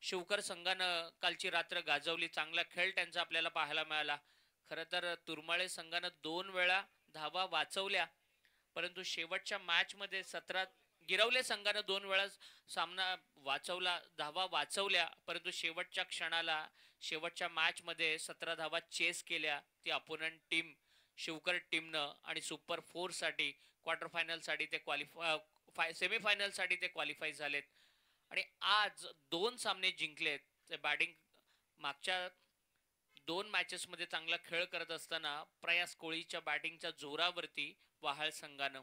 शिवकर संघानं कालची रात्र गाजवली. चांगला खेळ त्यांचा आपल्याला पाहायला मिळाला. खरं तर तुरमाळे संघानं 2 वेळा धावा वाचवल्या परंतु शेवटच्या मॅच मध्ये सत्रात गिरवले संघानं 2 वेळा सामना वाचवला, धावा वाचवल्या परंतु शेवटच्या क्षणाला शेवटच्या मॅच मध्ये 17 धावा चेस केल्या ती अपोनंट टीम शिवकर टीमनं आणि सुपर 4 साठी क्वार्टर फायनल साठी ते सेमीफायनल साठी ते क्वालिफाय झालेत आणि आज 2 सामने जिंकलेत. ते बॅटिंग मागच्या 2 मॅचेस मध्ये चांगला खेळ करत असताना प्रयास कोळीच्या बॅटिंगच्या जोरावरती वहाळ संघानं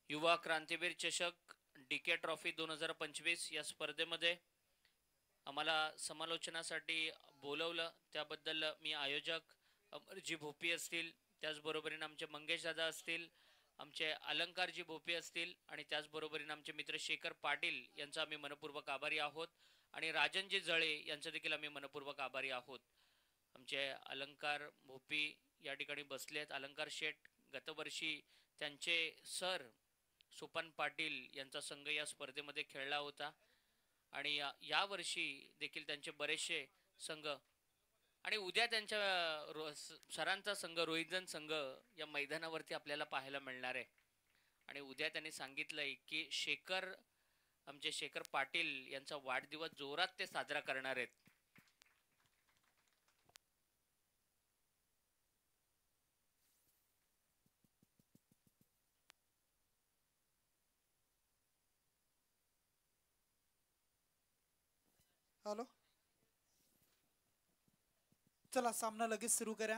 युवा क्रांतीवीर चषक डीके ट्रॉफी 2025 या स्पर्धेमध्ये आम्हाला समालोचनासाठी बोलवलं त्याबद्दल मी आयोजक अमरजी भोपी असतील, त्याचबरोबरीने आमचे मंगेश दादा असतील, आमचे अलंकारजी भोपी असतील आणि त्याचबरोबरीने आमचे मित्र शेखर पाटील यांचा आम्ही मनपूर्वक आभारी आहोत आणि राजनजी जळे यांचा देखील आम्ही मनपूर्वक आभारी आहोत. आमचे अलंकार भोपी या ठिकाणी बसले आहेत. अलंकार शेठ गतवर्षी त्यांचे सर सुपन पाटील यांचा संघ या स्पर्धेमध्ये खेळला होता आणि या वर्षी देखील त्यांचे बरेचसे संघ आणि उद्या त्यांच्या सरांचा संघ रोहितजन संघ या मैदानावरती आपल्याला पाहायला मिळणार आहे आणि उद्या त्यांनी सांगितलंय की आमचे शेखर पाटील यांचा वाढदिवस जोरात ते साजरा करणार आहेत. हॅलो, चला सामना लगेच सुरू करा.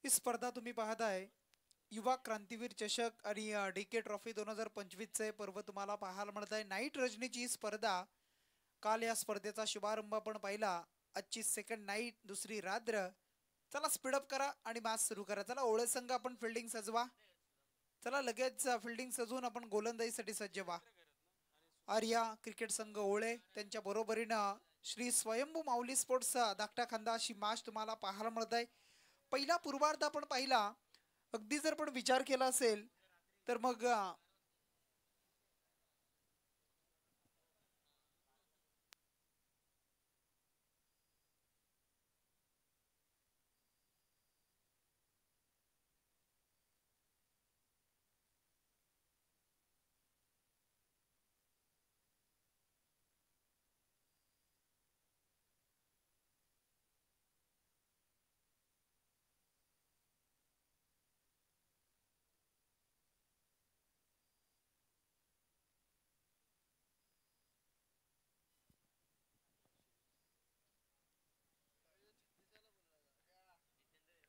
ही स्पर्धा तुम्ही पाहताय युवा क्रांतीवीर चषक आणि डीके ट्रॉफी 2025 चे पर्व तुम्हाला पाहायला मिळत आहे. नाईट रजनीची स्पर्धा. काल या स्पर्धेचा शुभारंभ आपण पाहिला. आजची सेकंड नाईट, दुसरी रात्र. चला स्पीडअप करा आणि मॅच सुरू करा. चला ओळे संघ आपण फिल्डिंग सजवा. चला लगेच फिल्डिंग सजवून आपण गोलंदाजीसाठी सज्ज व्हा. आर्या क्रिकेट संघ ओळे त्यांच्या बरोबरीनं श्री स्वयंभू माऊली स्पोर्ट्स धाकटा खांदा अशी मॅच तुम्हाला पाहायला मिळत आहे. पहिला पूर्वार्ध आपण पाहिला. अगदी जर पण विचार केला असेल तर मग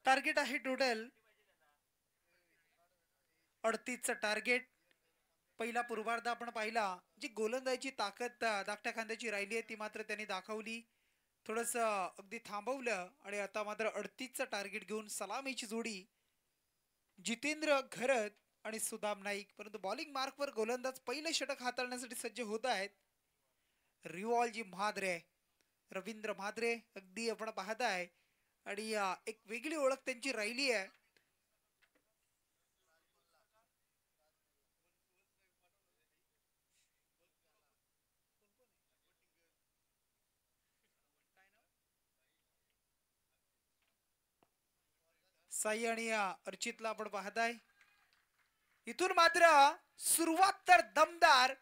टार्गेट आहे टोटल 38चं टार्गेट. पहिला पूर्वार्ध आपण पाहिला. जी गोलंदाजीची ताकद धाकट्या खांद्याची राहिली आहे ती मात्र त्यांनी दाखवली. थोडस अगदी थांबवलं आणि आता मात्र 38चं टार्गेट घेऊन सलामीची जोडी जितेंद्र घरत आणि सुदाम नाईक, परंतु बॉलिंग मार्कवर गोलंदाज पहिले षटक हाताळण्यासाठी सज्ज होत आहेत. रिवॉल्जी म्हात्रे, रवींद्र म्हात्रे अगदी आपण पाहताय आणि एक वेगळी ओळख त्यांची राहिली आहे. साई आणि अर्चितला आपण पाहताय. इथून मात्र सुरुवात तर दमदार,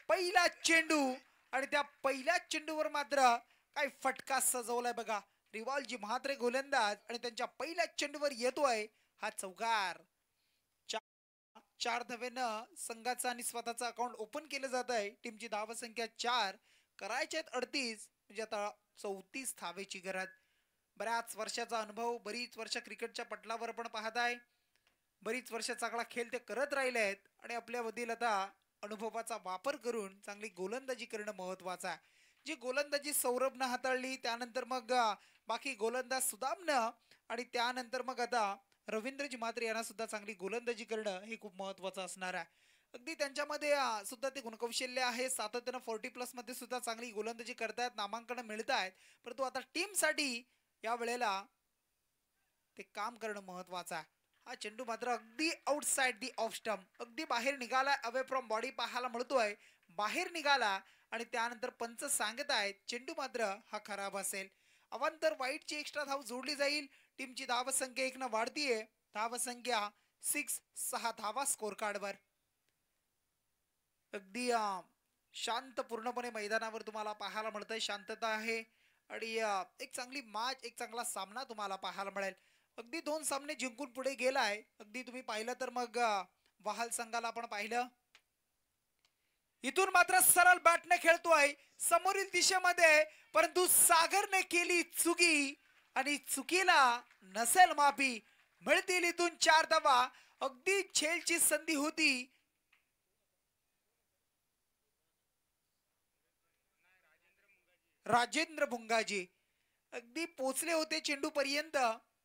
पहिला चेंडू आणि त्या पहिल्या चेंडूवर मात्र काय फटका सजवलाय बघा. रिवालजी म्हात्रे गोलंदाज आणि त्यांच्या पहिल्या चेंडूवर येतोय हा चौकार. 4 धावेनं संघाचा आणि स्वतःचा अकाउंट ओपन केलं जात आहे. टीमची धाव संख्या 4, करायचे 38, म्हणजे आता 34 धावेची गरज. बऱ्याच वर्षाचा अनुभव, बरीच वर्ष क्रिकेटच्या पटलावर पण पाहताय, बरीच वर्ष चांगला खेळ ते करत राहिले आहेत आणि आपल्यामधील आता अनुभवाचा वापर करून चांगली गोलंदाजी करणं महत्वाचं आहे. जी गोलंदाजी सौरभनं हाताळली, त्यानंतर मग बाकी गोलंदाज सुदामनं आणि त्यानंतर मग आता रवींद्रजी म्हात्रे यांना सुद्धा चांगली गोलंदाजी करणं हे खूप महत्वाचं असणार आहे. अगदी त्यांच्यामध्ये सुद्धा ते गुणकौशल्य आहे. सातत्यानं 40+ मध्ये सुद्धा चांगली गोलंदाजी करतायत, नामांकन मिळत आहेत. परंतु आता टीमसाठी या वेळेला ते काम करणं महत्वाचं आहे. हा चेंडू मात्र अगदी आउटसाइड दी ऑफ स्टंप, अगदी बाहेर निघाला, अवे फ्रॉम बॉडी पाहायला मिळतोय, बाहेर निघाला आणि त्यानंतर पंच सांगत आहेत चेंडू मात्र हा खराब असेल. अवांतर वाईटची एक्स्ट्रा धाव जोडली जाईल. टीमची धाव संख्या 1 न वाढतीये. धाव संख्या 6 धावा स्कोर कार्डवर. अगदी शांत पूर्णपणे मैदानावर तुम्हाला पाहायला मिळतंय, शांतता आहे आणि एक चांगली मॅच, एक चांगला सामना तुम्हाला पाहायला मिळेल. अगदी 2 सामने जिंकून पुढे गेलाय. अगदी तुम्ही पाहिलं तर मग वहाल संघाला आपण पाहिलं. इथून मात्र सरळ बॅटने खेळतोय समोरील दिशेमध्ये, परंतु सागरने केली चुकी आणि चुकीला नसेल माफी. मिळतील इथून 4 धावा. अगदी खेळची संधी होती. राजेंद्र भुंगाजी अगदी पोचले होते चेंडू पर्यंत,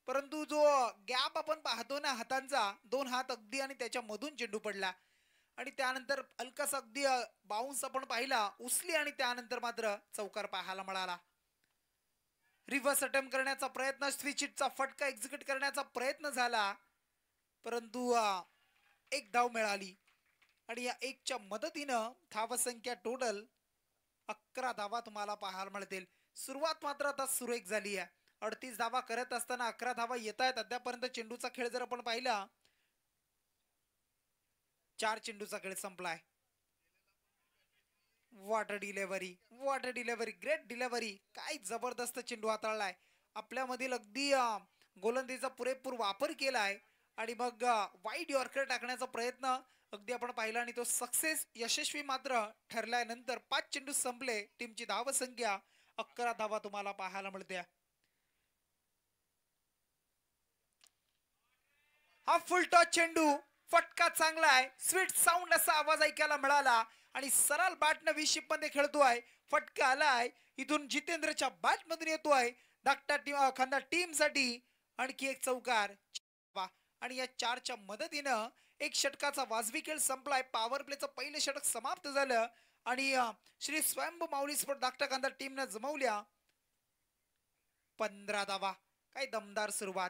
परंतु जो गॅप आपण पाहतो ना हातांचा, 2 हात अगदी, आणि त्याच्या मधून चेंडू पडला आणि त्यानंतर हलकासा अगदी बाउन्स आपण पाहिला, उचली आणि त्यानंतर मात्र चौकार पाहायला मिळाला. रिव्हर्स अटेम्प्ट करण्याचा प्रयत्न, स्विचिटचा फटका एक्झिक्यूट करण्याचा प्रयत्न झाला, परंतु 1 धाव मिळाली आणि या 1च्या मदतीनं धावसंख्या टोटल 11 धावा तुम्हाला पाहायला मिळतील. सुरुवात मात्र आता सुरेख झाली आहे. 38 धावा करत असताना 11 धावा येत आहेत. अद्यापर्यंत चेंडूचा खेळ जर आपण पाहिला, 4 चेंडूचा खेळ संपलाय. What a delivery, what a delivery, great delivery. काय जबरदस्त चेंडू हाताळलाय. आपल्यामधील अगदी गोलंदाजीचा पुरेपूर वापर केलाय आणि मग वाईड यॉर्कर टाकण्याचा प्रयत्न अगदी आपण पाहिला आणि तो सक्सेस, यशस्वी मात्र ठरल्यानंतर 5 चेंडू संपले. टीमची धाव संख्या 11 धावा तुम्हाला पाहायला मिळते. हा फुल टॉस चेंडू, फटका चांगला आहे, स्वीट साऊंड असा आवाज ऐकायला मिळाला आणि सरळ बॅटनं विशिप मध्ये खेळतोय. फटका आलाय, इथून जितेंद्रच्या बॅट मधून येतोय. धाकटा खांदा टीम साठी आणखी एक चौकार आणि या 4च्या मदतीनं 1 षटकाचा वाजवी खेळ संपलाय. पॉवर प्लेचं पहिलं षटक समाप्त झालं आणि श्री स्वयंभू माऊली स्पोर्ट धाकटा खांदा टीमनं जमवल्या 15 धावा. काय दमदार सुरुवात,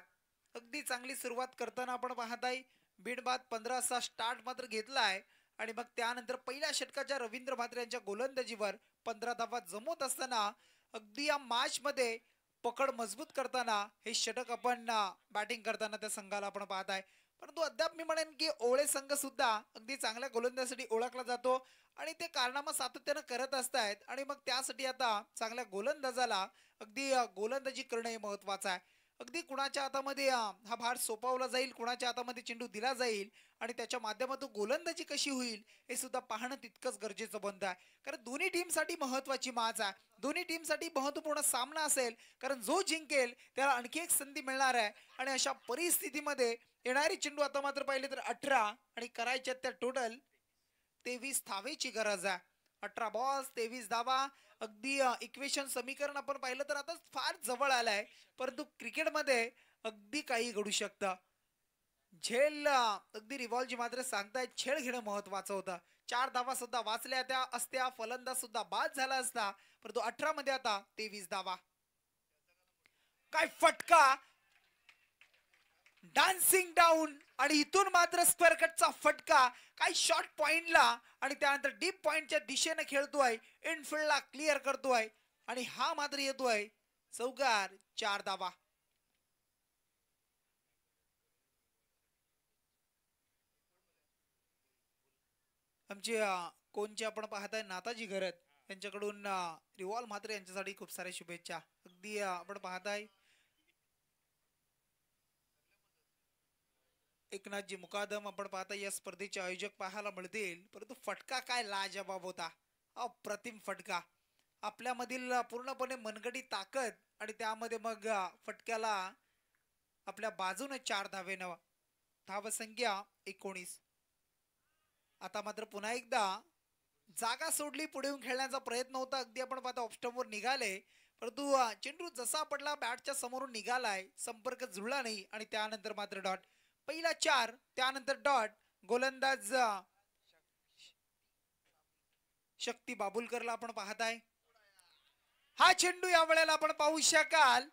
अगदी चांगली सुरुवात करताना आपण पाहताय. बीडबाद 15 असा स्टार्ट मात्र घेतलाय आणि मग त्यानंतर पहिल्या षटकाच्या रवींद्र म्हात्रे यांच्या गोलंदाजीवर 15 धावा जमवत असताना अगदी या मॅच मध्ये पकड मजबूत करताना हे षटक आपण बॅटिंग करताना त्या संघाला आपण पाहताय. परंतु अद्याप मी म्हणेन की ओळे संघ सुद्धा अगदी चांगल्या गोलंदाजीसाठी ओळखला जातो आणि ते कारनामा सातत्यानं करत असतात आणि मग त्यासाठी आता चांगल्या गोलंदाजाला अगदी गोलंदाजी करणं हे महत्वाचं आहे. अगदी कुणाच्या हातामध्ये हा भार सोपवला जाईल, कुणाच्या हातामध्ये चेंडू दिला जाईल आणि त्याच्या माध्यमातून गोलंदाजी कशी होईल हे सुद्धा पाहणं तितकंच गरजेचं बनतं आहे. कारण दोन्ही टीमसाठी महत्वाची मॅच आहे, दोन्ही टीमसाठी महत्वपूर्ण सामना असेल, कारण जो जिंकेल त्याला आणखी एक संधी मिळणार आहे. आणि अशा परिस्थितीमध्ये येणारी चेंडू आता मात्र पाहिले तर 18 आणि करायच्या त्या टोटल 23 धावेची गरज आहे. 18 बॉल्स 23 धावा. अगदी इक्वेशन समीकरण आपण पाहिलं तर आता फार जवळ आलाय, परंतु क्रिकेटमध्ये अगदी काही घडू शकतं. झेल अगदी रिव्हॉल्वजी मात्र सांगतायत खेळ घेणं महत्वाचं होतं. 4 धावा सुद्धा वाचल्या त्या असत्या, फलंदाज सुद्धा बाद झाला असता, परंतु 18 मध्ये आता 23 धावा. काय फटका, डान्सिंग डाऊन आणि इथून मात्र स्क्वेअर कटचा फटका. काय शॉर्ट पॉइंटला आणि त्यानंतर डीप पॉइंटच्या दिशेने खेळतोय, इनफिल्डला क्लिअर करतोय आणि हा मात्र येतोय चौकार. 4 धावा. आमचे कोणचे आपण पाहताय नाताजी घरत यांच्याकडून रिवॉल्व मात्र यांच्यासाठी खूप साऱ्या शुभेच्छा. अगदी आपण पाहताय एकनाथजी मुकादम आपण पाहता या स्पर्धेचे आयोजक पाहायला मिळतील, परंतु फटका काय लाजवाब होता. अप्रतिम फटका. आपल्यामधील पूर्णपणे मनगडी ताकद आणि त्यामध्ये मग फटक्याला आपल्या बाजूने 4 धावेनं. धावसंख्या 19. आता मात्र पुन्हा एकदा जागा सोडली, पुढे येऊन खेळण्याचा प्रयत्न होता. अगदी आपण पाहता ऑफस्टंपवर निघाले, परंतु चेंडू जसा पडला बॅटच्या समोरून निघालाय, संपर्क जुळला नाही आणि त्यानंतर मात्र डॉट. पहिला 4 त्यानंतर डॉट. गोलंदाज शक्ती बाबुलकरला आपण पाहताय. हा चेंडू या वेळेला आपण पाहू शकाल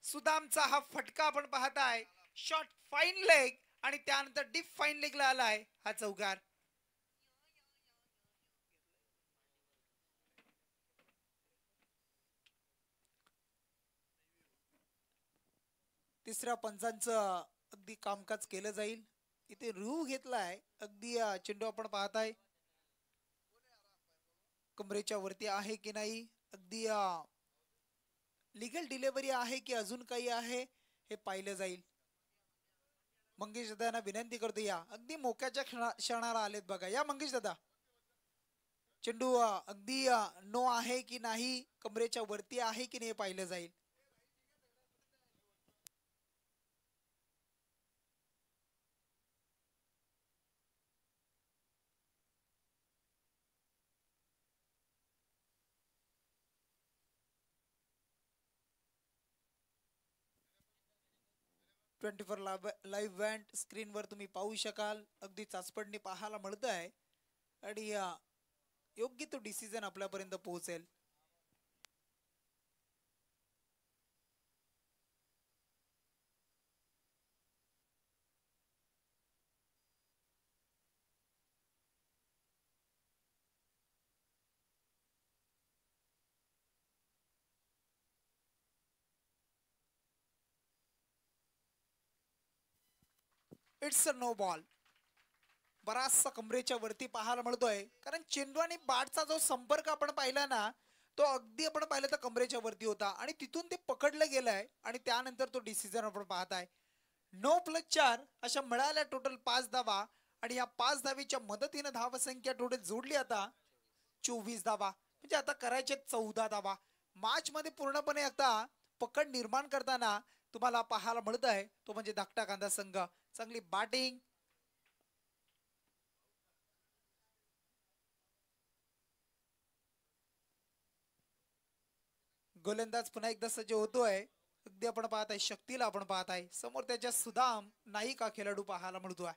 सुदामचा हा फटका आपण पाहताय. शॉर्ट फाईन लेग आणि त्यानंतर डीप फाईन लेगला आलाय हा चौकार. तिसऱ्या पंचांचं अगदी कामकाज केलं जाईल. इथे रूह घेतलाय. अगदी चेंडू आपण पाहताय कमरेच्या वरती आहे की नाही, अगदी लिगल डिलिव्हरी आहे की अजून काही आहे हे पाहिलं जाईल. मंगेश दादांना विनंती करतो या अगदी मोक्याच्या क्षणाला आलेत बघा. या मंगेश दादा. चेंडू अगदी नो आहे की नाही, कमरेच्या वरती आहे की नाही पाहिलं जाईल. 24 लाईव्ह इव्हेंट स्क्रीनवर तुम्ही पाहू शकाल. अगदी चाचपडणी पाहायला मिळत आहे आणि योग्य तो डिसिजन आपल्यापर्यंत पोहोचेल. It's a no ball. बराचसा कमरेच्या वरती पाहायला मिळतोय, कारण चेंडू आणि बॅटचा जो संपर्क आपण पाहिला ना, तो अगदी आपण पाहिलं तर कमरेच्या वरती होता आणि तिथून ते पकडलं गेलंय आणि त्यानंतर तो डिसिजन आपण पाहताय. 9+4 अशा मिळाल्या टोटल 5 धावा आणि या 5 धावेच्या मदतीने धावसंख्या टोटल जोडली आता 24 धावा. म्हणजे आता करायचे 14 धावा. मॅच मध्ये पूर्णपणे आता पकड निर्माण करताना तुम्हाला पाहायला मिळत आहे तो म्हणजे धाकटा कांदा संघ. चांगली बॅटिंग. गोलंदाज पुन्हा एकदा सज्ज होतोय. अगदी आपण पाहताय शक्तीला आपण पाहताय समोर त्याच्या सुदाम नायिका खेळाडू पाहायला मिळतोय.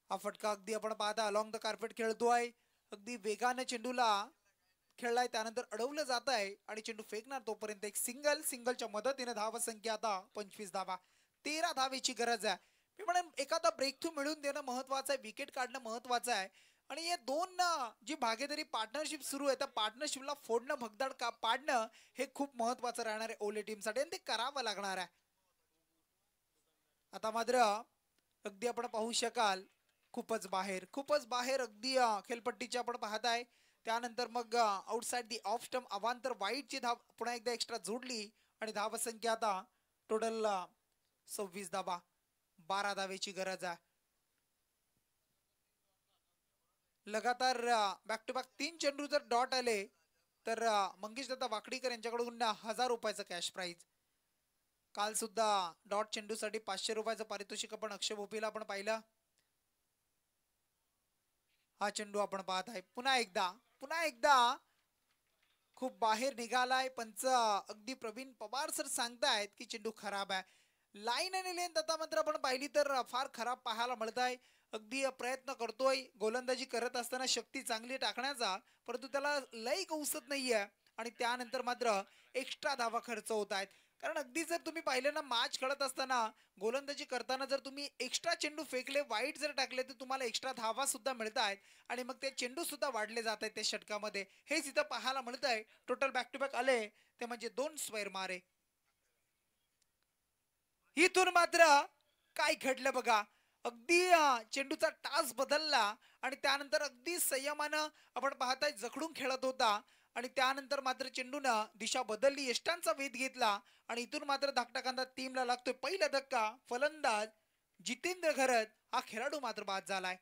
हा फटका अगदी आपण पाहता अलॉंग द कार्पेट खेळतोय. अगदी वेगाने चेंडूला खेळलाय, त्यानंतर अडवलं जात आहे आणि चेंडू फेकणार तोपर्यंत एक सिंगलच्या मदतीने धावसंख्या आता 25 धावा. 13 धावेची गरज आहे. मी म्हणेन एखादा ब्रेक थ्रू मिळून देणं महत्वाचं आहे, विकेट काढणं महत्वाचं आहे आणि हे दोन जी भागीदारी पार्टनरशिप सुरू आहे त्या पार्टनरशिपला फोडणं, भगदाड का पाडणं हे खूप महत्वाचं राहणार आहे ओले टीमसाठी आणि ते करावं लागणार आहे. आता मात्र अगदी आपण पाहू शकाल खूपच बाहेर अगदी खेळपट्टीच्या आपण पाहताय. त्यानंतर मग आउटसाइड दी ऑफ स्टंप अवांतर वाईटची धाव पुन्हा एकदा एक्स्ट्रा जोडली आणि धावसंख्या आता टोटल 26 धावा. 12 धावेची गरज आहे. लगातार बॅक टू बॅक 3 चेंडू जर डॉट आले तर मंगेश दादा वाकडीकर यांच्याकडून 1000 रुपयाचं कॅश प्राइज. काल सुद्धा डॉट चेंडूसाठी 500 रुपयाचं पारितोषिक आपण अक्षय भोपीला आपण पाहिलं. हा चेंडू आपण पाहत आहे पुन्हा एकदा खूप बाहेर निघालाय. पंच अगदी प्रवीण पवार सर सांगतायत की चेंडू खराब आहे. लाईन आणि लेंथ आता मात्र आपण पाहिली तर फार खराब पाहायला मिळत आहे. अगदी प्रयत्न करतोय गोलंदाजी करत असताना शक्ती चांगली टाकण्याचा, परंतु त्याला लय कौसत नाहीये आणि त्यानंतर मात्र एक्स्ट्रा धावा खर्च होत आहेत. कारण अगदी जर तुम्ही पाहिलं ना मॅच खेळत असताना गोलंदाजी करताना जर तुम्ही एक्स्ट्रा चेंडू फेकले, वाईट जर टाकले, तर तुम्हाला एक्स्ट्रा धावा सुद्धा मिळत आहेत आणि मग ते चेंडू सुद्धा वाढले जात आहेत त्या षटकामध्ये. हेच इथं पाहायला मिळत आहे. टोटल बॅक टू बॅक आले ते म्हणजे 2 स्क्वेअर मारे. इथून मात्र काय घडलं बघा. अगदी चेंडूचा टाच बदलला आणि त्यानंतर अगदी संयमानं आपण पाहताय जखडून खेळत होता आणि त्यानंतर मात्र चेंडूनं दिशा बदलली, यष्टांचा वेध घेतला आणि इथून मात्र धाकटा कांदा टीमला लागतोय. पहिला धक्का. फलंदाज जितेंद्र घरत हा खेळाडू मात्र बाद झालाय.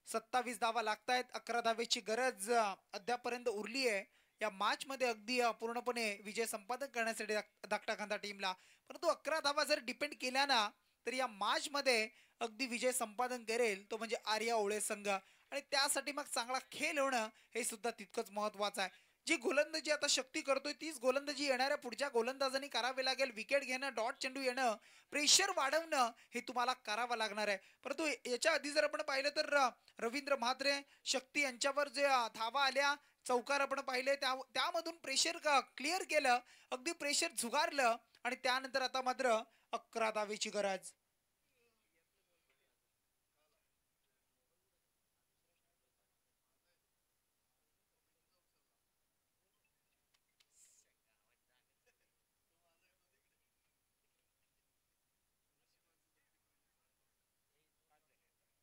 27 धावा लागतायत. 11 धावेची गरज अद्यापर्यंत उरली आहे या मॅच मध्ये अगदी पूर्णपणे विजय संपादन करण्यासाठी धाकटा कांदा टीमला. परंतु 11 धावा जर डिपेंड केल्या ना तर या मॅच मध्ये अगदी विजय संपादन करेल तो म्हणजे आर्या ओळे संघ आणि त्यासाठी मग चांगला खेळ होणं हे सुद्धा तितकंच महत्वाचं आहे. जी गोलंदाजी आता शक्ती करतोय तीच गोलंदाजी येणाऱ्या पुढच्या गोलंदाजांनी करावी लागेल. विकेट घेणं, डॉट चेंडू येणं, प्रेशर वाढवणं हे तुम्हाला करावं लागणार आहे. परंतु याच्या आधी जर आपण पाहिलं तर रवींद्र म्हात्रे, शक्ती यांच्यावर जे धावा आल्या, चौकार आपण पाहिले त्यामधून प्रेशर क्लिअर केलं, अगदी प्रेशर झुगारलं आणि त्यानंतर आता मात्र 11 धावेची गरज.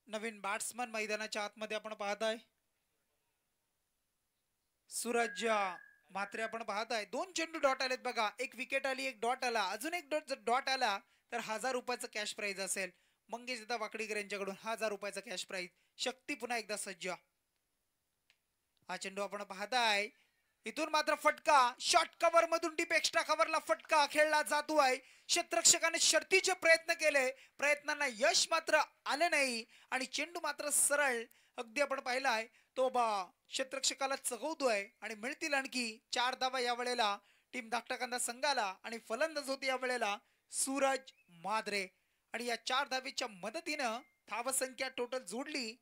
नवीन बॅट्समन मैदानाच्या आतमध्ये आपण पाहताय. सूरज म्हात्रे आपण पाहताय. 2 चेंडू डॉट आलेत बघा. एक विकेट आली, एक डॉट आला, अजून एक डॉट आला तर 1000 रुपयाचं कॅश प्राइज असेल. मंगेश दादा वाकडीकर यांच्याकडून 1000 रुपयाचा कॅश प्राइज. शक्ती पुन्हा एकदा सज्ज. हा चेंडू आपण पाहताय. इथून मात्र फटका. शॉर्ट कव्हर मधून डीप एक्स्ट्रा कव्हरला फटका खेळला जातोय. क्षेत्ररक्षकाने शर्तीचे प्रयत्न केले, प्रयत्नांना यश मात्र आले नाही आणि चेंडू मात्र सरळ अगदी आपण पाहिलाय तो क्षेत्ररक्षकाला चगवतोय आणि मिळतील आणखी 4 धावा या वेळेला टीम धाकटा कांदा संघाला आणि फलंदाज होते या वेळेला सूरज माद्रे आणि या 4 धावेच्या मदतीनं धावसंख्या टोटल जोडली.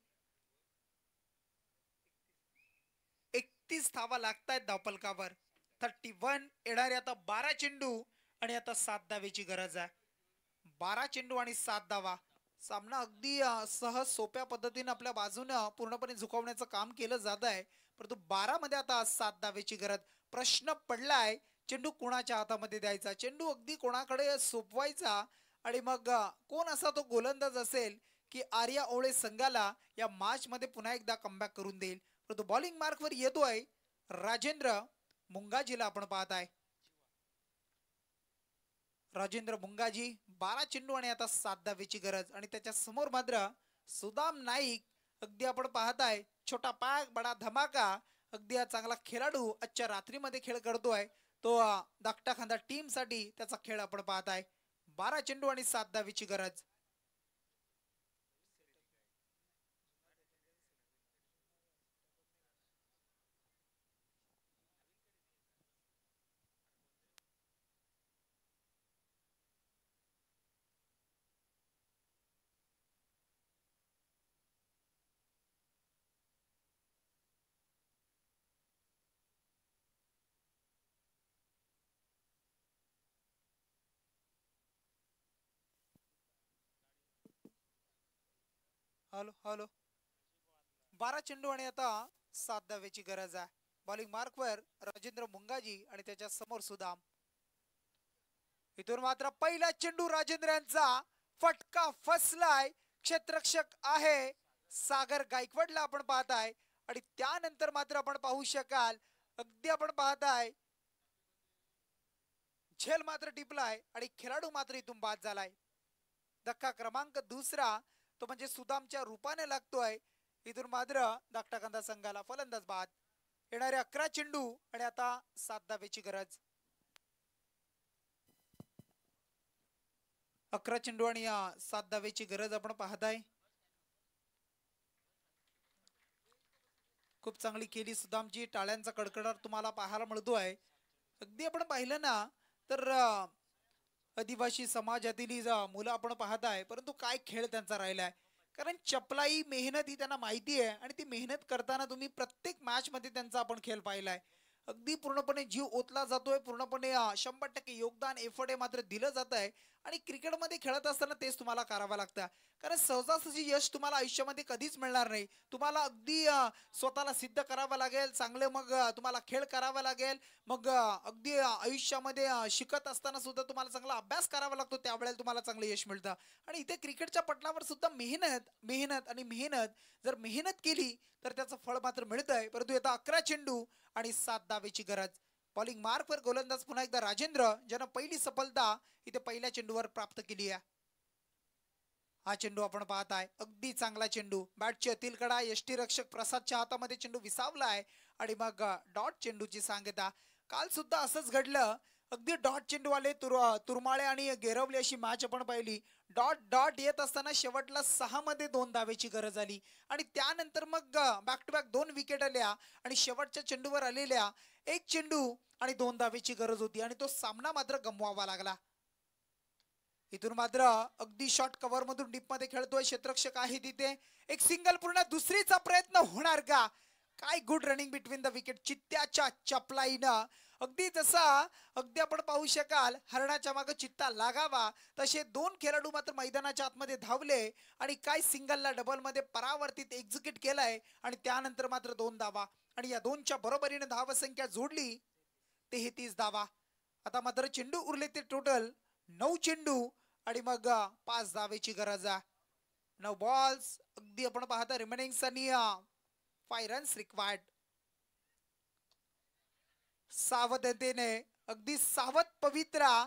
31 धावा लागतायत धावफलकावर. 31 येणारे आता 12 चेंडू आणि आता 7 धावेची गरज आहे. 12 चेंडू आणि 7 धावा. सामना अगदी सहज सोप्या पद्धतीने आपल्या बाजूने पूर्णपणे झुकवण्याचं काम केलं जात आहे, परंतु 12 मध्ये आता 7 धावेची गरज. प्रश्न पडलाय चेंडू कोणाच्या हातामध्ये द्यायचा, चेंडू अगदी कोणाकडे सोपवायचा आणि मग कोण असा तो गोलंदाज असेल की आर्या ओळे संघाला या मॅच मध्ये पुन्हा एकदा कमबॅक करून देईल. परंतु बॉलिंग मार्कवर येतोय राजेंद्र मुंगाजीला आपण पाहताय. राजेंद्र मुंगाजी. 12 चेंडू आणि आता 7 धावेची गरज आणि त्याच्या समोर मात्र सुदाम नाईक. अगदी आपण पाहताय छोटा पाग बडा धमाका. अगदी हा चांगला खेळाडू आजच्या रात्रीमध्ये खेळ करतोय तो धाकटा खांदा टीम साठी त्याचा खेळ आपण पाहताय. 12 चेंडू आणि 7 धावेची गरज. Hello hello. 12 चेंडू आणि आता 7 धावेची गरज आहे. बॉलिंग मार्कवर राजेंद्र मुंगाजी आणि त्याच्या समोर सुदाम. इथून मात्र पहिला चेंडू राजेंद्र यांचा. फटका फसलाय. क्षेत्ररक्षक आहे सागर गायकवाडला आपण पाहताय आणि त्यानंतर मात्र आपण पाहू शकाल अगदी आपण पाहताय झेल मात्र टिपलाय आणि खेळाडू मात्र इथून बाद झालाय. धक्का क्रमांक दुसरा तो म्हणजे सुदामच्या रूपाने लागतोय. इथून मात्र धाकटा कांदा संघाला फलंदाज बाद. येणारे 11 चेंडू आणि आता 7 धावेची गरज. 11 चेंडू आणि 7 धावेची गरज आपण पाहताय. खूप चांगली केली सुदामजी, टाळ्यांचा कडकडाट तुम्हाला पाहायला मिळतोय. अगदी आपण पाहिलं ना तर आदिवासी समाजातील ही मुलं आपण पाहताय, परंतु काय खेळ त्यांचा राहिलाय. कारण चपलाई मेहनत ही त्यांना माहिती आहे आणि ती मेहनत करताना तुम्ही प्रत्येक मॅच मध्ये त्यांचा आपण खेळ पाहिलाय. अगदी पूर्णपणे जीव ओतला जातोय, पूर्णपणे 100% योगदान एफर्ट हे मात्र दिलं जात आहे. आणि क्रिकेटमध्ये खेळत असताना तेच तुम्हाला करावं लागतं. कारण सहजासहजी यश तुम्हाला आयुष्यामध्ये कधीच मिळणार नाही. तुम्हाला अगदी स्वतःला सिद्ध करावं लागेल, चांगले मग तुम्हाला खेळ करावा लागेल. मग अगदी आयुष्यामध्ये शिकत असताना सुद्धा तुम्हाला चांगला अभ्यास करावा लागतो, त्यावेळेला तुम्हाला चांगलं यश मिळतं. आणि इथे क्रिकेटच्या पटलावर सुद्धा मेहनत मेहनत आणि मेहनत, जर मेहनत केली तर त्याचं फळ मात्र मिळतंय. परंतु आता 11 चेंडू आणि 7 धावेची गरज. बॉलिंग मार्कवर गोलंदाज पुन्हा एकदा राजेंद्र, ज्यानं पहिली सफलता इथे पहिल्या चेंडूवर प्राप्त केली आहे. हा चेंडू आपण पाहताय, अगदी चांगला चेंडू. बॅटची अतिल कडा यष्टीरक्षक प्रसादच्या हातामध्ये चेंडू विसावलाय आणि मग डॉट चेंडूची सांगता. काल सुद्धा असंच घडलं. अगदी डॉट चेंडू आले, तुरमाळे आणि गेरवले अशी मॅच आपण पाहिली. डॉट डॉट येत असताना शेवटला 6 मध्ये 2 धावेची गरज आली आणि त्यानंतर मग बॅक टू बॅक 2 विकेट आल्या आणि शेवटच्या चेंडूवर आलेल्या 1 चेंडू आणि 2 धावेची गरज होती आणि तो सामना मात्र गमवावा लागला. इथून मात्र अगदी शॉर्ट कव्हर मधून डीप मध्ये खेळतोय, क्षेत्ररक्षक आहे तिथे. एक सिंगल पूर्ण, दुसरीचा प्रयत्न होणार का? काय good running between the wicket, चित्त्याच्या चपलाईनं. अगदी जसा अगदी आपण पाहू शकाल हरणाच्या मागे चित्ता लागावा तसे 2 खेळाडू मात्र मैदानाच्या आतमध्ये धावले आणि काय सिंगलला डबल मध्ये परावर्तित एक्झिक्यूट केलाय आणि त्यानंतर मात्र 2 धावा आणि या 2च्या बरोबरीने धावसंख्या जोडली 33 धावा. आता मात्र चेंडू उरले ते टोटल 9 चेंडू आणि मग 5 धावेची गरज आहे. 9 बॉल्स, अगदी आपण पाहता रिमेनिंग आणि 5 रन्स रिक्वायर्ड. सावधतेने, अगदी सावध पवित्रा,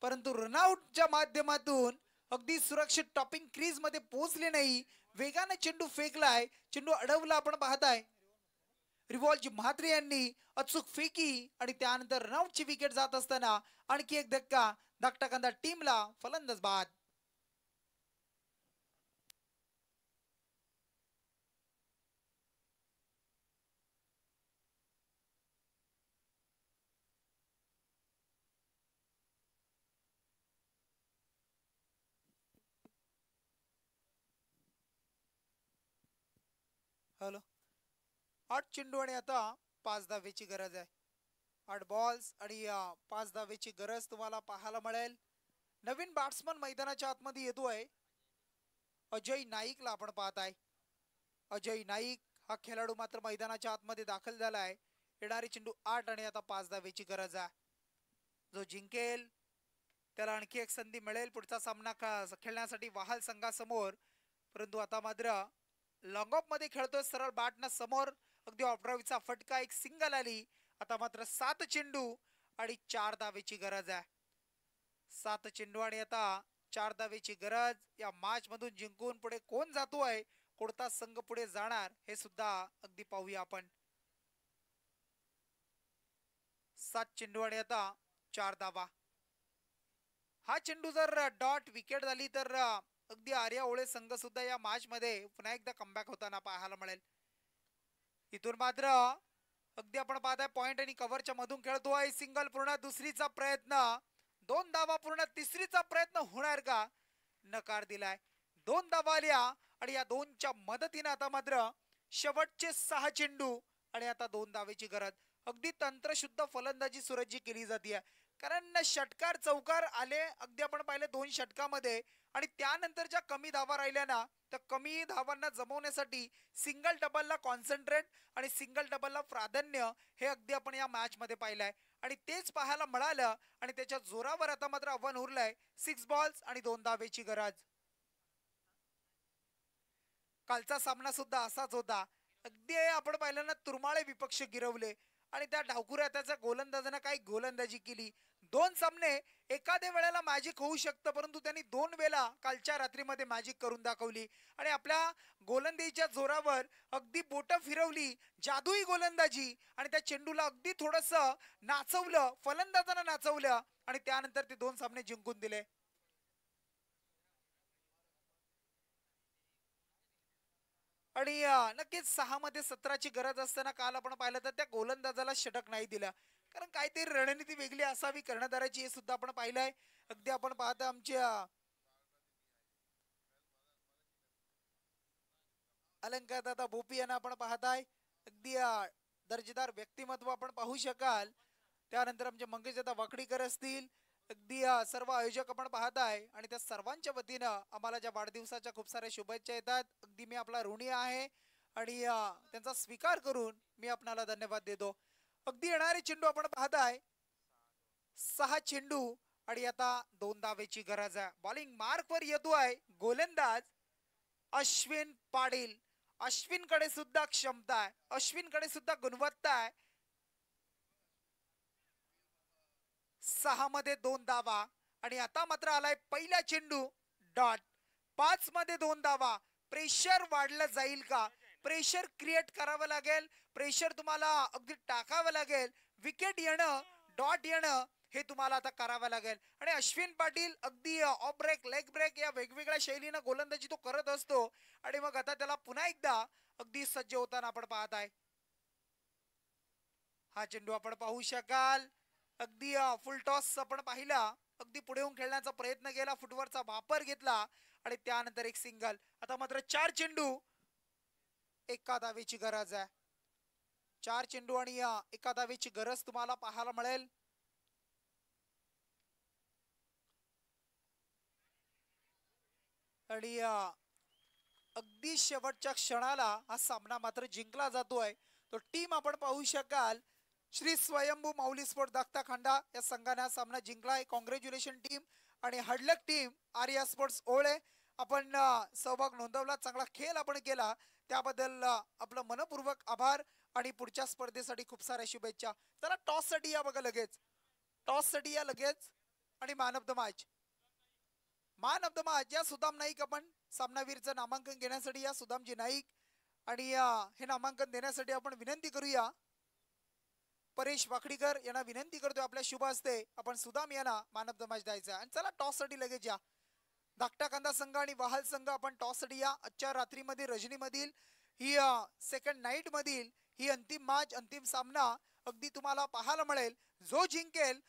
परंतु रनआउटच्या माध्यमातून अगदी सुरक्षित टॉपिंग क्रीज मध्ये पोहोचले नाही. वेगाने चेंडू फेकलाय, चेंडू अडवला आपण पाहताय. रिवॉल्जी म्हात्रे यांनी अचूक फेकी आणि त्यानंतर रनआउटची विकेट जात असताना आणखी एक धक्का, धाकटा कांदा टीमला फलंदाज बाद. हॅलो, 8 चेंडू आणि आता 5 धावेची गरज आहे. 8 बॉल्स आणि 5 धावेची गरज तुम्हाला पाहायला मिळेल. नवीन बॅट्समन मैदानाच्या आतमध्ये येतोय, अजय नाईकला आपण पाहताय. अजय नाईक हा खेळाडू मात्र मैदानाच्या आतमध्ये दाखल झालाय. येणारी चेंडू 8 आणि आता 5 धावेची गरज आहे. जो जिंकेल त्याला आणखी एक संधी मिळेल पुढचा सामना खेळण्यासाठी वाहाल संघासमोर. परंतु आता मात्र लॉंग ऑफ मध्ये खेळतोय, सरळ बॅटना समोर. अगदी ऑफड्राईव्हचा फटका, एक सिंगल आली. आता मात्र 7 चेंडू आणि 4 धावेची गरज आहे. 7 चेंडू आणि आता 4 धावेची गरज. या मॅच मधून जिंकून पुढे कोण जातोय, कोणता संघ पुढे जाणार हे सुद्धा अगदी पाहूया आपण. 7 चेंडू आणि आता 4 धावा. हा चेंडू जर डॉट विकेट झाली तर अगदी आर्या ओळे संघ सुद्धा या मॅच मध्ये पुन्हा एकदा कमबॅक होताना पाहायला मिळेल. इथून मात्र अगदी आपण पाहताय पॉइंट आणि कव्हरच्या मधून खेळतोय. सिंगल पूर्ण, दुसरीचा प्रयत्न, 2 धावा पूर्ण, तिसरीचा प्रयत्न होणार का? नकार दिलाय. 2 धावा आल्या आणि या 2च्या मदतीने आता मात्र शेवटचे 6 चेंडू आणि आता 2 धावेची गरज. अगदी तंत्रशुद्ध फलंदाजी सूरजची केली जाते, कारण षटकार चौकार आले अगदी आपण पाहिले 2 षटकामध्ये आणि त्यानंतर ज्या कमी धावा राहिल्या ना, त्या कमी धावांना जमवण्यासाठी सिंगल डबलला कॉन्सन्ट्रेट आणि सिंगल डबलला प्राधान्य हे अगदी आपण या मॅच मध्ये पाहिलंय आणि तेच पाहायला मिळालं आणि त्याच्या जोरावर आता मात्र आव्हान उरलंय. 6 बॉल्स आणि 2 धावेची गरज. कालचा सामना सुद्धा असाच होता. अगदी आपण पाहिलं ना, तुरमाळे विपक्ष गिरवले आणि त्या डावखुऱ्या त्याच्या गोलंदाजांना काही गोलंदाजी केली. 2 सामने एखाद्या वेळेला मॅजिक होऊ शकतं, परंतु त्यांनी 2 वेळा कालच्या रात्रीमध्ये मॅजिक करून दाखवली आणि आपल्या गोलंदाजीच्या जोरावर अगदी बोटं फिरवली, जादुई गोलंदाजी आणि त्या चेंडूला अगदी थोडस नाचवलं, फलंदाजांना नाचवलं आणि त्यानंतर ते 2 सामने जिंकून दिले. आणि नक्कीच 6 मध्ये 17ची गरज असताना काल आपण पाहिलं तर त्या गोलंदाजाला षटक नाही दिला, कारण काहीतरी रणनीती वेगळी असावी कर्णधाराची, हे सुद्धा आपण पाहिलंय. अगदी आपण पाहता आमच्या अलंकार दादा भोपी यांना आपण पाहताय. अगदी दर्जेदार व्यक्तिमत्व आपण पाहू शकाल. त्यानंतर आमचे मंगेश दादा वाकडीकर असतील, अगदी सर्व आयोजक आपण पाहताय आणि त्या सर्वांच्या वतीनं आम्हाला ज्या वाढदिवसाच्या खूप साऱ्या शुभेच्छा येतात, अगदी मी आपला ऋणी आहे आणि त्यांचा स्वीकार करून मी आपणाला धन्यवाद देतो. अगदी येणारे चेंडू आपण पाहताय, 6 चेंडू आणि आता 2 धावेची गरज आहे. बॉलिंग मार्क वर येतोय गोलंदाज अश्विन पाटील. अश्विनकडे सुद्धा क्षमता आहे, अश्विनकडे सुद्धा गुणवत्ता आहे. 6 मध्ये 2 धावा आणि आता मात्र आलाय पहिला चेंडू डॉट. 5 मध्ये 2 धावा. प्रेशर वाढलं जाईल का? प्रेशर क्रिएट करावं लागेल, प्रेशर तुम्हाला अगदी टाकावं लागेल. विकेट येणं, डॉट येणं हे तुम्हाला आता करावं लागेल. आणि अश्विन पाटील अगदी ऑफ ब्रेक, लेग ब्रेक या वेगवेगळ्या शैलीनं गोलंदाजी तो करत असतो आणि मग आता त्याला पुन्हा एकदा अगदी सज्ज होताना आपण पाहत आहे. हा चेंडू आपण पाहू शकाल, अगदी फुल टॉस आपण पाहिला, अगदी पुढे येऊन खेळण्याचा प्रयत्न केला, फुटवरचा वापर घेतला आणि त्यानंतर एक सिंगल. आता मात्र 4 चेंडू, एका धावेची गरज आहे. 4 चेंडू आणि एका धावेची गरज तुम्हाला पाहायला मिळेल. आणि अगदी शेवटच्या क्षणाला हा सामना मात्र जिंकला जातोय. तो टीम आपण पाहू शकाल, श्री स्वयंभू माऊली स्पोर्ट दाखता खांडा या संघाने हा सामना जिंकलाय. Congratulation team. आणि हडलक टीम, आर्या स्पोर्ट्स ओळे, आपण सहभाग नोंदवला, चांगला खेळ आपण केला, त्याबद्दल आपलं मनपूर्वक आभार आणि पुढच्या स्पर्धेसाठी खूप साऱ्या शुभेच्छा. चला टॉस साठी या बघा, लगेच टॉस साठी या लगेच. आणि man of the match, man of the match या सुदाम नाईक. आपण सामनावीरचं नामांकन घेण्यासाठी या सुदामजी नाईक, आणि हे नामांकन देण्यासाठी आपण विनंती करूया परेश वाकडीकर यांना विनंती करतोय, आपल्या शुभ हस्ते आपण सुदाम यांना मॅन ऑफ द मॅच द्यायचा. आणि चला टॉस साठी लगेच या. धाकटा कांदा संघ आणि वहाल संघ आपण टॉस साठी या. आजच्या रात्रीमध्ये रजनीमधील ही सेकंड नाईट मधील ही अंतिम मॅच, अंतिम सामना अगदी तुम्हाला पाहायला मिळेल. जो जिंकेल